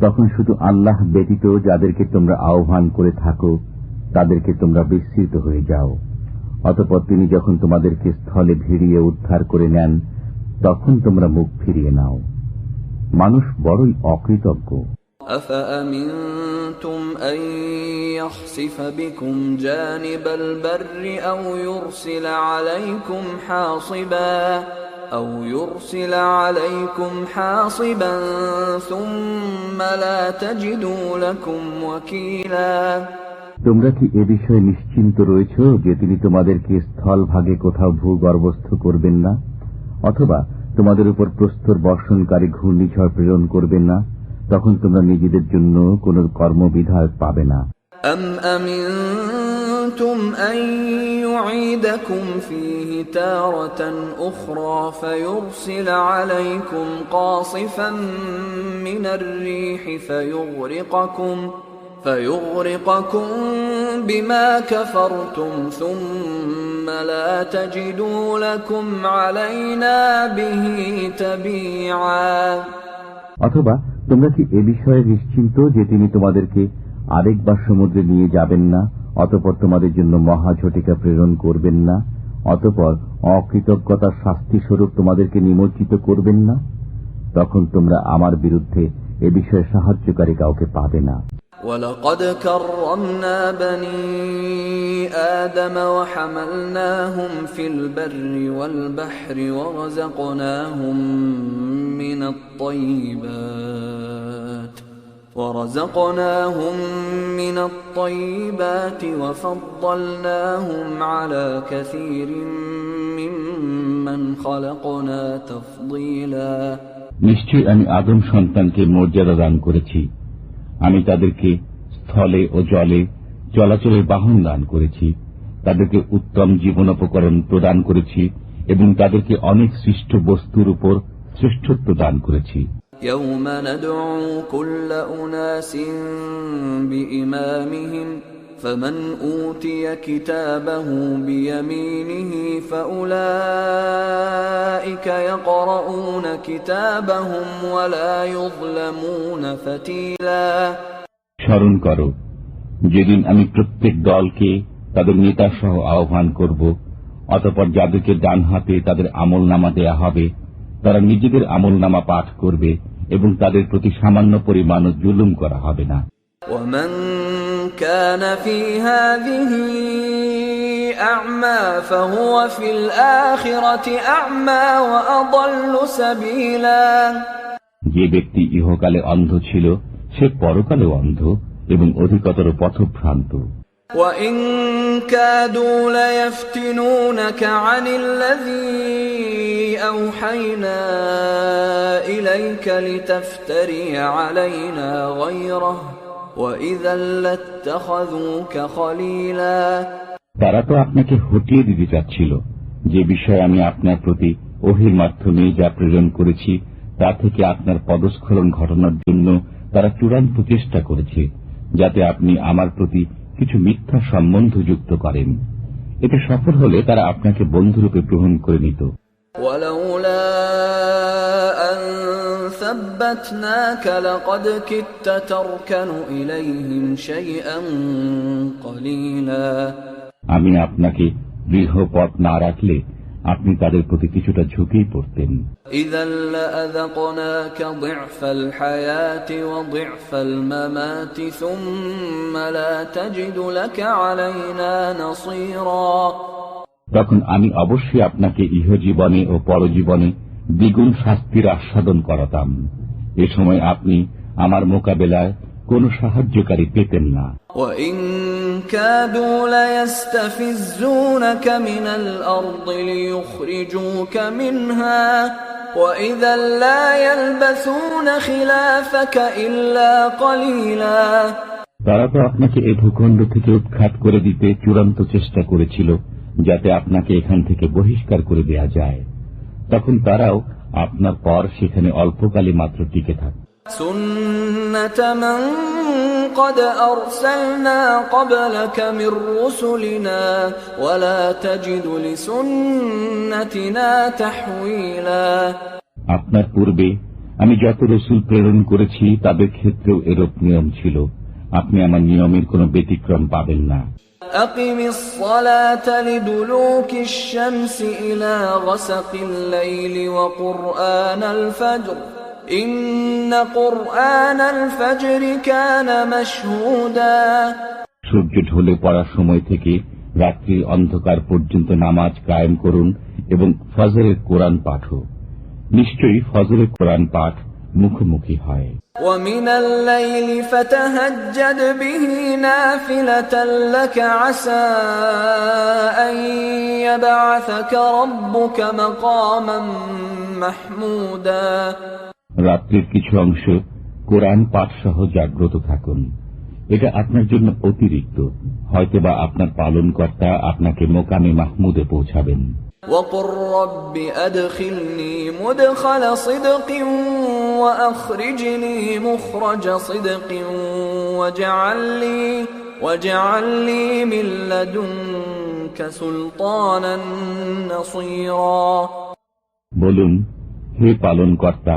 তখন শুধু আল্লাহ ব্যতীত যাদেরকে তোমরা আহ্বান করে থাকো তাদেরকে তোমরা বিস্মৃত হয়ে যাও। অতঃপর তিনি যখন তোমাদেরকে স্থলে ভিড়িয়ে উদ্ধার করে নেন, তখন তোমরা মুখ ফিরিয়ে নাও। মানুষ বড়ই অকৃতজ্ঞ। أَفَأَمِنْتُمْ أَنْ يَخْسِفَ بِكُمْ جَانِبَ الْبَرِّ أَوْ يُرْسِلَ عَلَيْكُمْ حَاصِبًا ثُمَّ لَا تَجِدُوا لَكُمْ وَكِيلًا। তোমরা কি এ বিষয়ে নিশ্চিন্ত রয়েছ যে তিনি তোমাদেরকে স্থল ভাগে কোথাও ভূগর্ভস্থ করবেন না, অথবা তোমাদের উপর প্রস্তর বর্ষণকারী ঘূর্ণিঝড় প্রেরণ করবেন না? তখন তোমরা নিজেদের জন্য কোন কর্মবিধায়ক পাবে না। أَمْ أَمِنْتُمْ أَنْ يُعِيدَكُمْ فِيهِ تَارَةً أُخْرَى فَيُرْسِلَ عَلَيْكُمْ قَاصِفًا مِنَ الرِّيحِ فيغرقكم بما كفرتم ثم لا تجدوا لكم علينا به تبيعا। অথবা তোমরা কি এ বিষয়ে নিশ্চিন্ত যে তিনি তোমাদেরকে আরেকবার সমুদ্রে নিয়ে যাবেন না, অতঃপর তোমাদের জন্য মহাঝটিকা প্রেরণ করবেন না, অতঃপর অকৃতজ্ঞতার শাস্তি স্বরূপ তোমাদেরকে নিমজ্জিত করবেন না? তখন তোমরা আমার বিরুদ্ধে এ বিষয়ে সাহায্যকারী কাউকে পাবে না। وَلَقَدْ كَرَّمْنَا بَنِي آدَمَ وَحَمَلْنَاهُمْ فِي الْبَرِّ وَالْبَحْرِ وَرَزَقْنَاهُمْ مِنَ الطَّيِّبَاتِ وَفَضَّلْنَاهُمْ عَلَى كَثِيرٍ مِّمَّنْ خَلَقْنَا تَفْضِيلًا। নিশ্চয়ই আমি আদম সন্তানকে মর্যাদা দান করেছি। আমি তাদেরকে স্থলে ও জলে চলাচলের বাহন দান করেছি, তাদেরকে উত্তম জীবনোপকরণ প্রদান করেছি এবং তাদেরকে অনেক সৃষ্ট বস্তুর উপর শ্রেষ্ঠত্ব দান করেছি। يَوْمَ نَدْعُو كُلَّ أُنَاسٍ بِإِمَامِهِمْ فَمَنْ أُوتِيَ كِتَابَهُ بِيَمِينِهِ فَأُولَئِكَ يَقْرَؤُونَ كِتَابَهُمْ وَلَا يُظْلَمُونَ فَتِيلًا। স্মরণ করো, যেদিন আমি প্রত্যেক দলকে তাদের নেতা সহ আহ্বান করব, অতঃপর যাদেরকে ডান হাতে তাদের আমলনামা দেয়া হবে তারা নিজেদের আমলনামা পাঠ করবে এবং তাদের প্রতি সামান্য পরিমাণ জুলুম করা হবে না। وَمَنْ كَانَ فِي هَذِهِ أَعْمَى فَهُوَ فِي الْآخِرَةِ أَعْمَى وَأَضَلُّ سَبِيلًا। যে ব্যক্তি ইহকালে অন্ধ ছিল সে পরকালে অন্ধ এবং অধিকতর পথভ্রান্ত। وَإِنْ كَادُوا لَيَفْتِنُونَكَ عَنِ الَّذِي أَوْحَيْنَا إِلَيْكَ لِتَفْتَرِيَ عَلَيْنَا غَيْرَهُ وَإِذًا لَاتَّخَذُوكَ خَلِيلًا। তারা তো আপনাকে হটিয়ে দিতে চাচ্ছিল, যে বিষয়ে আমি আপনার প্রতি ওহীর মাধ্যমে যা প্রেরণ করেছি তা থেকে আপনার পদস্খলন ঘটানোর জন্য তারা চূড়ান্ত চেষ্টা করেছে, যাতে আপনি আমার প্রতি কিছু মিথ্যা সম্বন্ধ যুক্ত করেন। এতে সফল হলে তারা আপনাকে বন্ধুরূপে গ্রহণ করে নিত। وَلَوْلَا أَن ثَبَّتْنَاكَ لَقَدْ كِدتَّ تَرْكَنُ إِلَيْهِمْ شَيْئًا قَلِيلًا। আমি আপনাকে দৃঢ় পথ না রাখলে আপনি তাদের প্রতি কিছুটা ঝুঁকেই পড়তেন। إِذًا لَأَذَقْنَاكَ ضِعْفَ الْحَيَاةِ وَضِعْفَ الْمَمَاتِ ثُمَّ لَا تَجِدُ لَكَ عَلَيْنَا نَصِيرًا। তখন আমি অবশ্যই আপনাকে ইহজীবনে ও পরজীবনে দ্বিগুণ শাস্তির আস্বাদন করাতাম। এ সময় আপনি আমার মোকাবেলায় কোনো সাহায্যকারী পেতেন না। وَإِنْ كَادُوا لَيَسْتَفِزُّونَكَ مِنَ الْأَرْضِ لِيُخْرِجُوكَ مِنْهَا وَإِذًا لَا يَلْبَثُونَ خِلَافَكَ إِلَّا قَلِيلًا। তারা তো আপনাকে এ ভূখণ্ড থেকে উৎখাত করে দিতে চূড়ান্ত চেষ্টা করেছিল, যাতে আপনাকে এখান থেকে বহিষ্কার করে দেয়া যায়। তখন তারাও আপনার পর সেখানে অল্পকালে মাত্র টিকে থাকে। سُنَّةَ مَنْ قَدْ أَرْسَلْنَا قَبْلَكَ مِنْ رُسُلِنَا وَلَا تَجِدُ لِسُنَّتِنَا تَحْوِيلًا। আপনার পূর্বে আমি যত রসুল প্রেরণ করেছি তাদের ক্ষেত্রেও এরূপ নিয়ম ছিল, আপনি আমার নিয়মের কোনো ব্যতিক্রম পাবেন না। أقم الصلاة لدلوك الشمس إلى غسق الليل وقرآن الفجر إن قرآن الفجر كان مشهودا। সূর্য ঢলে পড়ার সময় থেকে রাত্রির অন্ধকার পর্যন্ত নামাজ কায়েম করুন এবং ফজরের কোরআন পাঠও। নিশ্চয়ই ফজরের কোরআন পাঠ মুখোমুখি হয়। ومن الليل فتهجد به نافلة لك عسى أن يبعثك ربك مقاما محمودا। রাত্রির কিছু অংশ কোরআন পাঠ সহ জাগ্রত থাকুন, এটা আপনার জন্য অতিরিক্ত, হয়তোবা আপনার পালনকর্তা আপনাকে মোকামে মাহমুদে পৌঁছাবেন। وقل رب أدخلني مدخل صدق وأخرجني مخرج صدق واجعل لي من لدنك سلطانا نصيرا। বলুন, হে পালনকর্তা,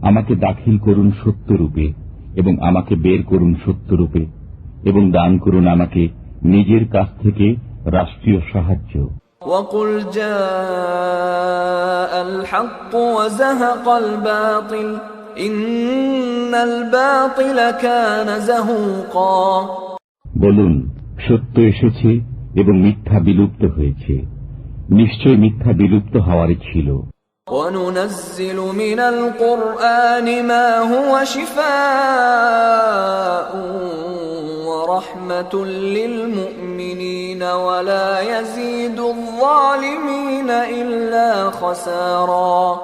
আমাকে দাখিল করুন সত্যরূপে এবং আমাকে বের করুন সত্যরূপে এবং দান করুন আমাকে নিজের কাছ থেকে রাষ্ট্রীয় সাহায্য। وقل جاء الحق وزهق الباطل إن الباطل كان زهوقا। বলুন, সত্য এসেছে এবং মিথ্যা বিলুপ্ত হয়েছে, নিশ্চয় মিথ্যা বিলুপ্ত হওয়ারই ছিল। وننزل من القرآن ما هو شفاء ورحمة للمؤمنين ولا يزيد الظالمين إلا خسارا।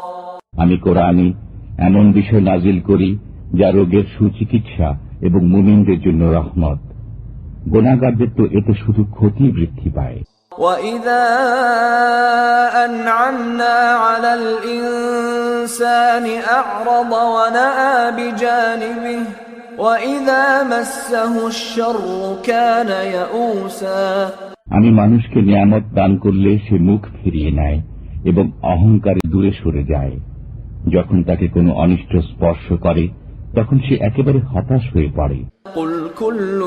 আমি কোরআনে এমন বিষয় নাজিল করি যা রোগের সুচিকিৎসা এবং মুমিনদের জন্য রহমত, গুনাহগারদের তো এতে শুধু ক্ষতি বৃদ্ধি পায়। وَإِذَا أَنْعَمْنَا عَلَى الْإِنسَانِ أَعْرَضَ وَنَأَى بِجَانِبِهِ وَإِذَا مَسَّهُ الشَّرُّ كَانَ يَئُوسًا। আমি মানুষকে নিয়ামত দান করলে সে মুখ ফিরিয়ে নেয় এবং অহংকারে দূরে সরে যায়। যখন তাকে কোনো অনিষ্ট স্পর্শ করে তখন সে একেবারে হতাশ হয়ে পড়ে। قُلْ كُلٌّ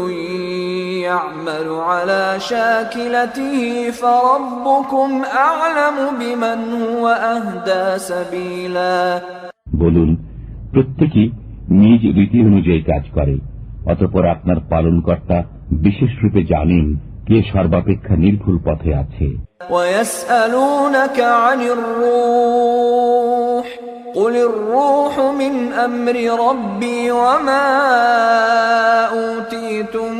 يَعْمَلُ عَلَى شَاكِلَتِهِ فَرَبُّكُمْ أَعْلَمُ بِمَنْ هُوَ أَهْدَى سَبِيلًا। বলুন, প্রত্যেকেই নিজ রীতি অনুযায়ী কাজ করে, অতঃপর আপনার পালনকর্তা বিশেষ রূপে জানেন কে সর্বাপেক্ষা নির্ভুল পথে আছে। وَيَسْأَلُونَكَ عَنِ الرُّوحِ قُلِ الرُّوحُ مِنْ أَمْرِ رَبِّي وَمَا أُوتِيتُم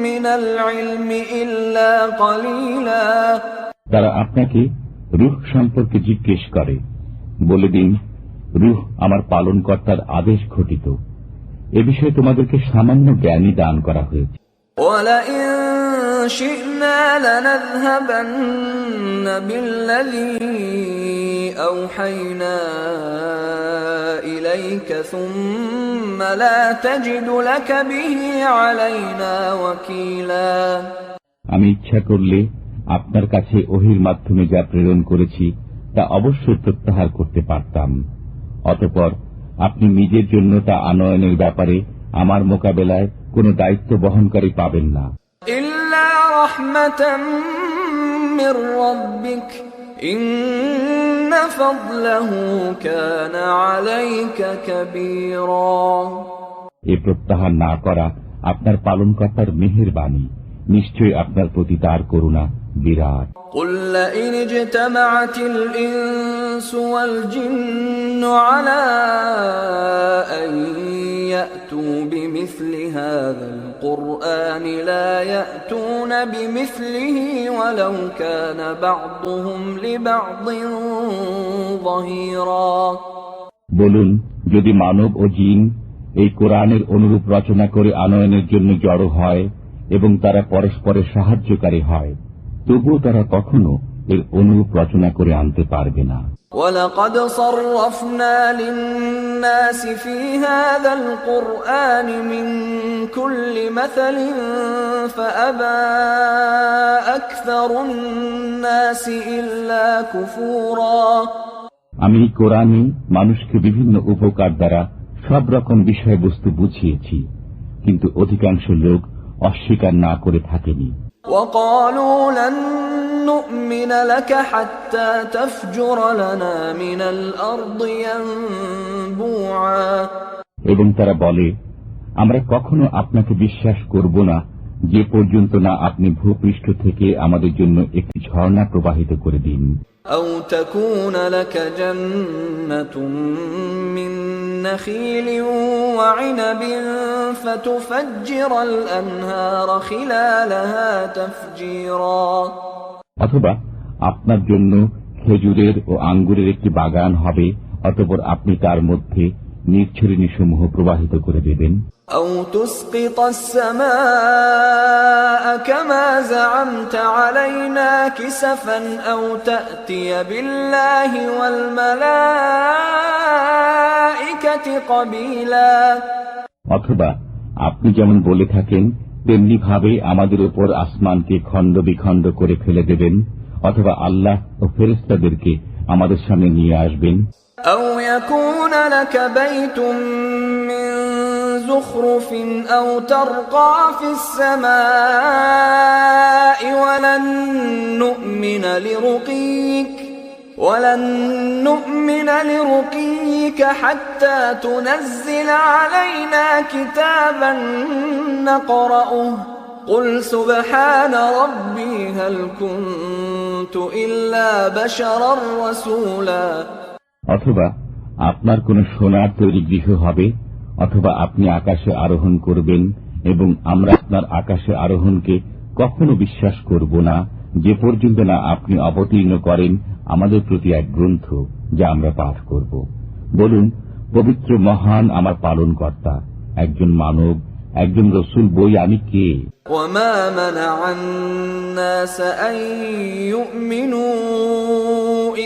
مِّنَ الْعِلْمِ إِلَّا قَلِيلًا। তারা আপনাকে রূহ সম্পর্কে জিজ্ঞেস করে, বলে দিন, রূহ আমার পালনকর্তার আদেশ ঘটিত, এ বিষয়ে তোমাদেরকে সামান্য জ্ঞানই দান করা হয়েছে। وَلَئِن شِئْنَا لَنَذْهَبَنَّ بِالَّذِي أَوْحَيْنَا إِلَيْكَ ثُمَّ لَا تَجِدُ لَكَ بِهِ عَلَيْنَا وَكِيلًا। আমি ইচ্ছা করলে আপনার কাছে ওহীর মাধ্যমে যা প্রেরণ করেছি তা অবশ্যই প্রত্যাহার করতে পারতাম, অতঃপর আপনি নিজের জন্য তা আনয়নের ব্যাপারে আমার মোকাবেলায় কোনো দায়িত্ব বহনকারী পাবেন না। إِلَّا رَحْمَةً مِّن رَّبِّكَ إِنَّ فَضْلَهُ كَانَ عَلَيْكَ كَبِيرًا। এ প্রত্যাহার না করা আপনার পালনকর্তার মেহেরবানি, নিশ্চয়ই আপনার প্রতি তার করুণা বিরাট। قُل لَّئِنِ اجْتَمَعَتِ الْإِنسُ وَالْجِنُّ عَلَىٰ أَن يَأْتُوا بِمِثْلِ هَٰذَا الْقُرْآنِ لَا يَأْتُونَ بِمِثْلِهِ وَلَوْ كَانَ بَعْضُهُمْ لِبَعْضٍ ظَهِيرًا। বলুন, যদি মানব ও জিন এই কোরআনের অনুরূপ রচনা করে আনয়নের জন্য জড়ো হয় এবং তারা পরস্পরের সাহায্যকারী হয়, তবুও তারা কখনো এর অনুরূপ রচনা করে আনতে পারবে না। وَلَقَدْ صَرَّفْنَا لِلنَّاسِ فِي هَٰذَا الْقُرْآنِ مِن كُلِّ مَثَلٍ فَأَبَىٰ أَكْثَرُ النَّاسِ إِلَّا كُفُورًا। আমি কোরআনে মানুষকে বিভিন্ন উপকার দ্বারা সব রকম বিষয়বস্তু বুঝিয়েছি, কিন্তু অধিকাংশ লোক অস্বীকার না করে থাকেনি। وَقَالُوا لَن نُّؤْمِنَ لَكَ حَتَّىٰ تَفْجُرَ لَنَا مِنَ الْأَرْضِ يَنبُوعًا। এবং তারা বলে, আমরা কখনো আপনাকে বিশ্বাস করব না যে পর্যন্ত না আপনি ভূপৃষ্ঠ থেকে আমাদের জন্য একটি ঝর্ণা প্রবাহিত করে দিন। أَوْ تَكُونَ لَكَ جَنَّةٌ مِّن نَّخِيلٍ وَعِنَبٍ فَتُفَجِّرَ الْأَنْهَارَ خِلَالَهَا تَفْجِيرًا। অথবা আপনার জন্য খেজুরের ও আঙ্গুরের একটি বাগান হবে, অতঃপর আপনি তার মধ্যে নির্ঝরিণীসমূহ প্রবাহিত করে দেবেন, أو تسقط السماء كما زعمت علينا كسفا أو تأتي بالله والملائكة قبيلا অথবা আপনি যেমন বলে থাকেন তেমনি ভাবে আমাদের উপর আসমানকে খণ্ড বিখণ্ড করে ফেলে দেবেন, অথবা আল্লাহ ও ফেরেশতাদেরকে আমাদের সামনে নিয়ে আসবেন। أو يكون لك بيت من زخرف أو ترقى في السماء ولن نؤمن لرقيك حتى تنزل علينا كتابا نقرأه قل سبحان ربي هل كنت إلا بشرا رسولا। অথবা আপনার কোন সোনার তৈরি গৃহ হবে, অথবা আপনি আকাশে আরোহণ করবেন, এবং আমরা আপনার আকাশে আরোহণকে কখনো বিশ্বাস করব না যে পর্যন্ত না আপনি অবতীর্ণ করেন আমাদের প্রতি এক গ্রন্থ যা আমরা পাঠ করব। বলুন, পবিত্র মহান আমার পালনকর্তা, একজন মানব, একজন রসুল বই আমি কে? وما منع الناس أن يؤمنوا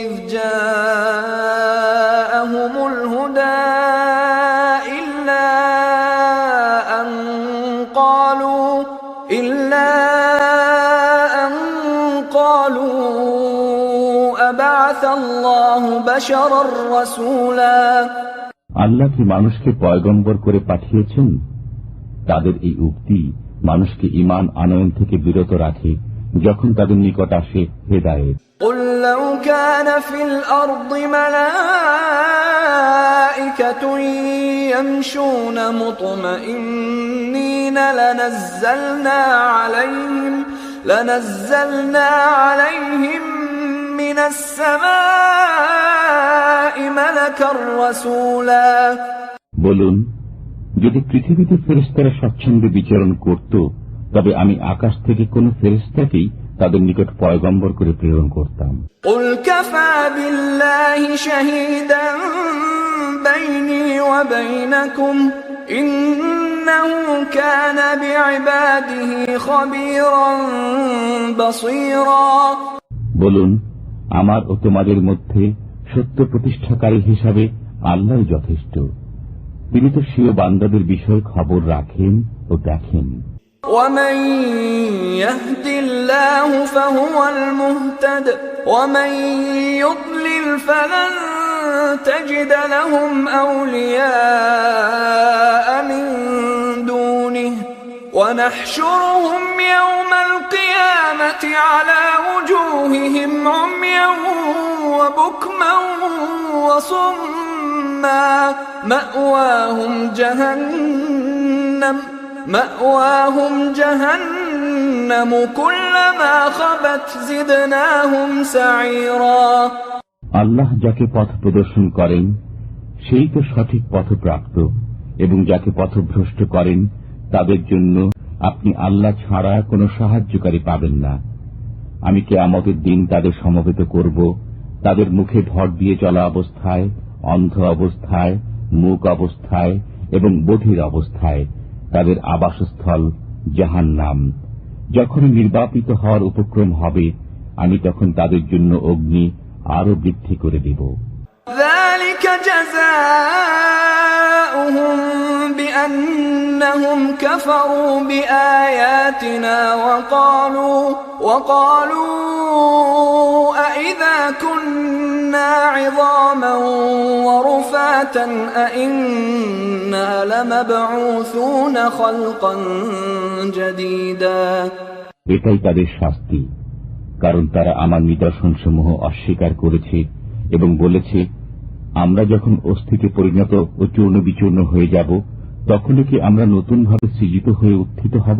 إذ جاءهم الهدى إلا أن قالوا أبعث الله بشرا رسولا। আল্লাহ কি মানুষকে পয়গম্বর করে পাঠিয়েছেন? তাদের এই উক্তি মানুষকে ঈমান আনয়ন থেকে বিরত রাখে যখন তাদের নিকট আসে হেদায়েত। قل لو كان في الأرض ملائكة يمشون مطمئنين لنزلنا عليهم من السماء ملكا رسولا। বলুন, যদি পৃথিবীতে ফেরেশতারা স্বচ্ছন্দে বিচরণ করত, তবে আমি আকাশ থেকে কোন ফেরেশতাকেই তাদের নিকট পয়গম্বর করে প্রেরণ করতাম। قل كفى بالله شهيدا بيني وبينكم إنه كان بعباده خبيرا بصيرا। বলুন, আমার ও তোমাদের মধ্যে সত্য প্রতিষ্ঠাকারী হিসাবে আল্লাহই যথেষ্ট। তিনি তো স্বীয় বান্দাদের বিষয়ে খবর রাখেন ও দেখেন। ومن يهد الله فهو المهتد ومن يضلل فلن تجد لهم أولياء من دونه ونحشرهم يوم القيامة على وجوههم عميا وبكما وصما مأواهم جهنم كلما خبت زدناهم سعيرا। আল্লাহ যাকে পথ প্রদর্শন করেন সেই তো সঠিক পথপ্রাপ্ত, এবং যাকে পথভ্রষ্ট করেন তাদের জন্য আপনি আল্লাহ ছাড়া কোনো সাহায্যকারী পাবেন না। আমি কিয়ামতের দিন তাদের সমবেত করব, তাদের মুখে ভর দিয়ে চলা অবস্থায়, অন্ধ অবস্থায়, মূক অবস্থায় এবং বধির অবস্থায়। তাদের আবাসস্থল জাহান্নাম। যখন নির্বাপিত হওয়ার উপক্রম হবে, আমি তখন তাদের জন্য অগ্নি আরো বৃদ্ধি করে দেব। ذلك جزاؤهم بأنهم كفروا بآياتنا وقالوا أإذا كنا عظاما ورفاتا أإنا لمبعوثون خلقا جديدا। এটাই তাদের শাস্তি, কারণ তারা আমার নিদর্শনসমূহ অস্বীকার করেছে এবং বলেছে, আমরা যখন অস্থিতে পরিণত ও চূর্ণ বিচূর্ণ হয়ে যাব, তখনই কি আমরা নতুন ভাবে সৃজিত হয়ে উত্থিত হব?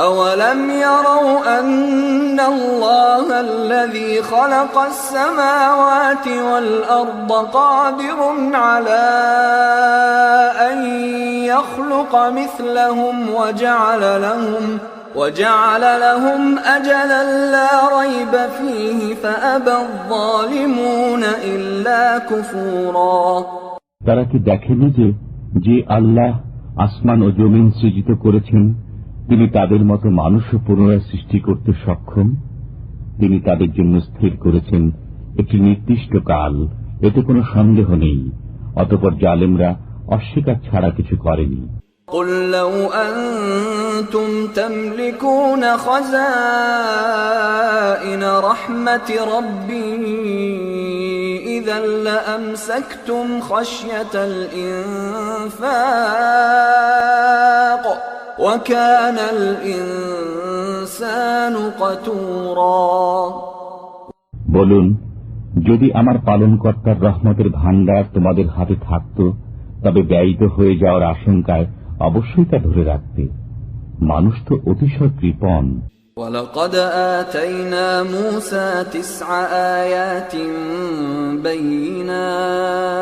أولم يروا أن الله الذي خلق السماوات والأرض قادر على أن يخلق مثلهم وجعل لهم أجلا لا ريب فيه فأبى الظالمون إلا كفورا। তারা কি দেখেনি যে আল্লাহ আসমান ও জমিন সৃজিত করেছেন, তিনি তাদের মতো মানুষও পুনরায় সৃষ্টি করতে সক্ষম। তিনি তাদের জন্য স্থির করেছেন একটি নির্দিষ্ট কাল, এতে কোনো সন্দেহ নেই। অতঃপর জালেমরা অস্বীকার ছাড়া কিছু করেনি। قل لو أنتم تملكون خزائن رحمة ربي إذا لأمسكتم خشية الإنفاق وكان الإنسان قتورا। বলুন, যদি আমার পালনকর্তার রহমতের ভাণ্ডার তোমাদের হাতে থাকত, তবে ব্যয়িত হয়ে যাওয়ার আশঙ্কায় অবশ্যই তা ধরে রাখতে। মানুষ তো অতিশয় কৃপণ। وَلَقَدْ آتَيْنَا مُوسَى 9 آيَاتٍ بَيِّنَاتٍ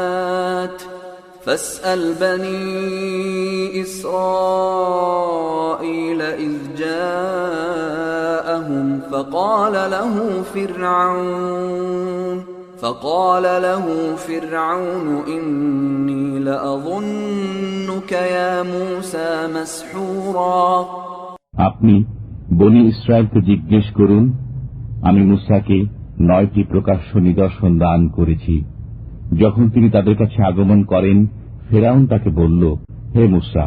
فَاسْأَلْ بَنِي إِسْرَائِيلَ إِذْ جَاءَهُمْ فقال له فرعون إني لأظنك يا موسى مسحورا। আপনি বনি ইসরায়েলকে জিজ্ঞেস করুন, আমি মুসাকে 9টি প্রকাশ্য নিদর্শন দান করেছি। যখন তিনি তাদের কাছে আগমন করেন, ফেরাউন তাকে বলল, হে মুসা,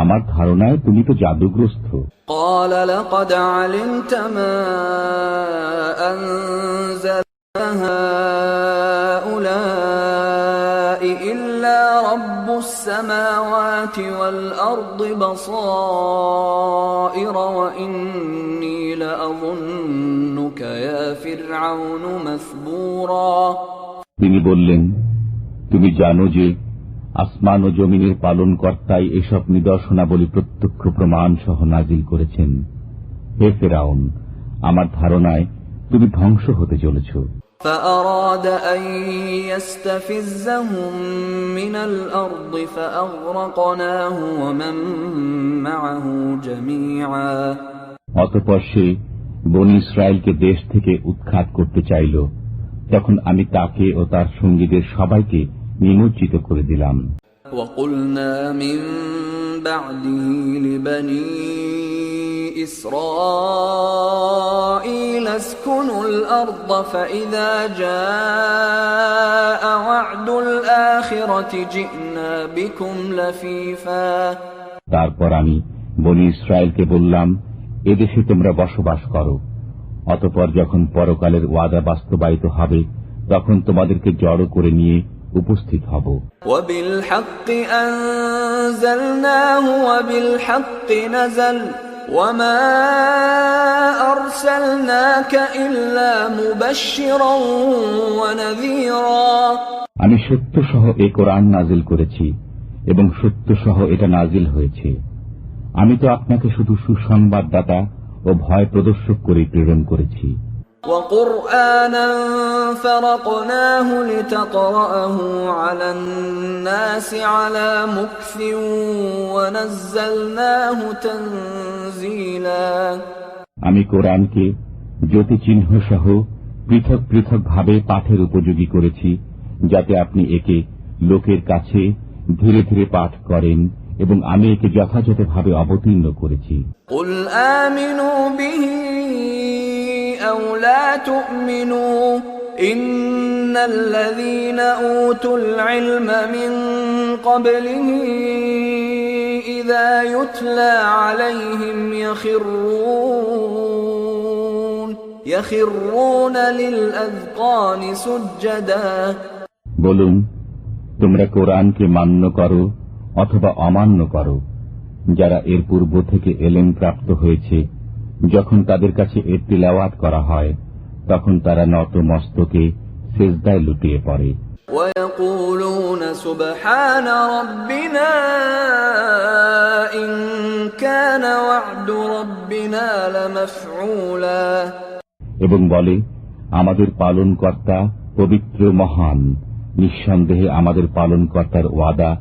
আমার ধারণায় তুমি তো জাদুগ্রস্ত। قال لقد علمت ما أنزل هؤلاء إلا رب السماوات والأرض بصائر وإني لأظنك يا فرعون مثبورا। তিনি বললেন, তুমি জানো যে আসমান ও জমিনের পালন কর্তাই এসব নিদর্শনাবলী প্রত্যক্ষ প্রমাণ সহ নাজিল করেছেন। হে ফেরাউন, আমার ধারণায় তুমি ধ্বংস হতে চলেছ। فأراد أن يستفزهم من الأرض فأغرقناه ومن معه جميعا। অতঃপর সে বনী ইসরায়েলকে দেশ থেকে উৎখাত করতে চাইল, তখন আমি তাকে ও তার সঙ্গীদের সবাইকে নিমজ্জিত করে দিলাম। وقلنا من بعده لبني إسرائيل اسكنوا الأرض فإذا جاء وعد الآخرة جئنا بكم لفيفا। তারপর আমি বনী ইসরায়েলকে বললাম, এদেশে তোমরা বসবাস করো। অতঃপর যখন পরকালের ওয়াদা বাস্তবায়িত হবে, তখন তোমাদেরকে জড়ো করে নিয়ে উপস্থিত হব। وبالحق أنزلناه وبالحق نزل وما أرسلناك إلا مبشرا ونذيرا। আমি সত্য সহ এই কোরআন নাজিল করেছি এবং সত্য সহ এটা নাজিল হয়েছে। আমি তো আপনাকে শুধু সুসংবাদদাতা ও ভয় প্রদর্শক করে প্রেরণ করেছি। وقرآنا فرقناه لتقرأه على الناس على مكث ونزلناه تنزيلا। আমি কোরআনকে জ্যোতিচিহ্ন সহ পৃথক পৃথক ভাবে পাঠের উপযোগী করেছি, যাতে আপনি একে লোকের কাছে ধীরে ধীরে পাঠ করেন, এবং আমি একে যথাযথভাবে অবতীর্ণ করেছি। قل آمنوا به أو لا تؤمنوا إن الذين أوتوا العلم من قبله إذا يتلى عليهم يخرون للأذقان سجدا। বলুন, তোমরা কোরআনকে মান্য করো অথবা অমান্য করো। যারা এর পূর্ব থেকে এলেম প্রাপ্ত হয়েছে, যখন তাদের কাছে এর তিলাওয়াত করা হয়, তখন তারা নত মস্তকে সিজদায় লুটিয়ে পড়ে। ويقولون سبحان ربنا إن كان وعد ربنا لمفعولا। এবং বলে, আমাদের পালনকর্তা পবিত্র মহান, নিঃসন্দেহে আমাদের পালনকর্তার ওয়াদা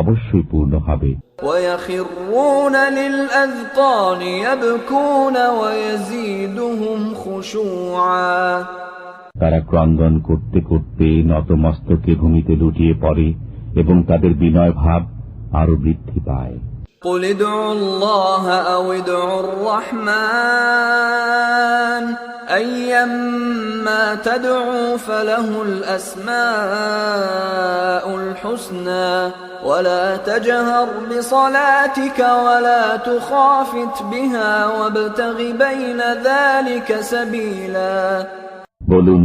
অবশ্যই পূর্ণ হবে। ويخرون للأذقان يبكون ويزيدهم خشوعا। তারা ক্রন্দন করতে করতে নতমস্তকে ভূমিতে লুটিয়ে পড়ে এবং তাদের বিনয় ভাব আরো বৃদ্ধি পায়। قل ادعوا الله أو ادعوا الرحمن أيما تدعوا فله الأسماء الحسنى ولا تجهر بصلاتك ولا تخافت بها وابتغ بين ذلك سبيلا বলুন,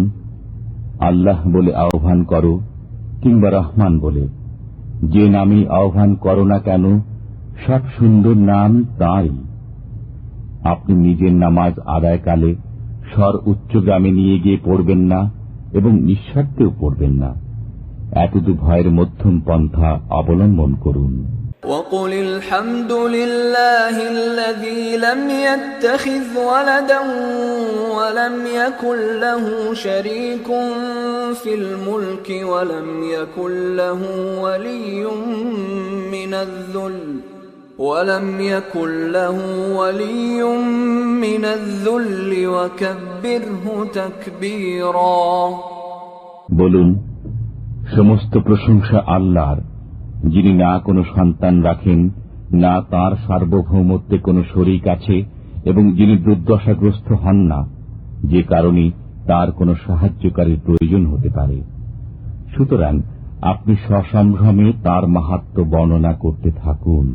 আল্লাহ বলে আহ্বান করো কিংবা রহমান বলে, যে নামে আহ্বান করো না কেন সব সুন্দর নাম তাঁরই। আপনি নিজের নামাজ আদায়কালে স্বর উচ্চগামী নিয়ে গিয়ে পড়বেন না এবং নিঃস্বার্থেও পড়বেন না। এতদু ভয়ের মধ্যম পন্থা অবলম্বন করুন। وقل الحمد لله الذي لم يتخذ ولدا ولم يكن له شريك في الملك ولم يكن له ولي من الذل وكبره تكبيرا বলুন, সমস্ত প্রশংসা আল্লাহর, যিনি না কোনো সন্তান রাখেন, না তার সার্বভৌমত্বে কোনো শরীক আছে, এবং যিনি দুর্দশাগ্রস্ত হন না, যে কারণে তার কোনো সাহায্যকারীর প্রয়োজন হতে পারে। সুতরাং আপনি সসম্ভ্রমে তার মাহাত্ম্য বর্ণনা করতে থাকুন।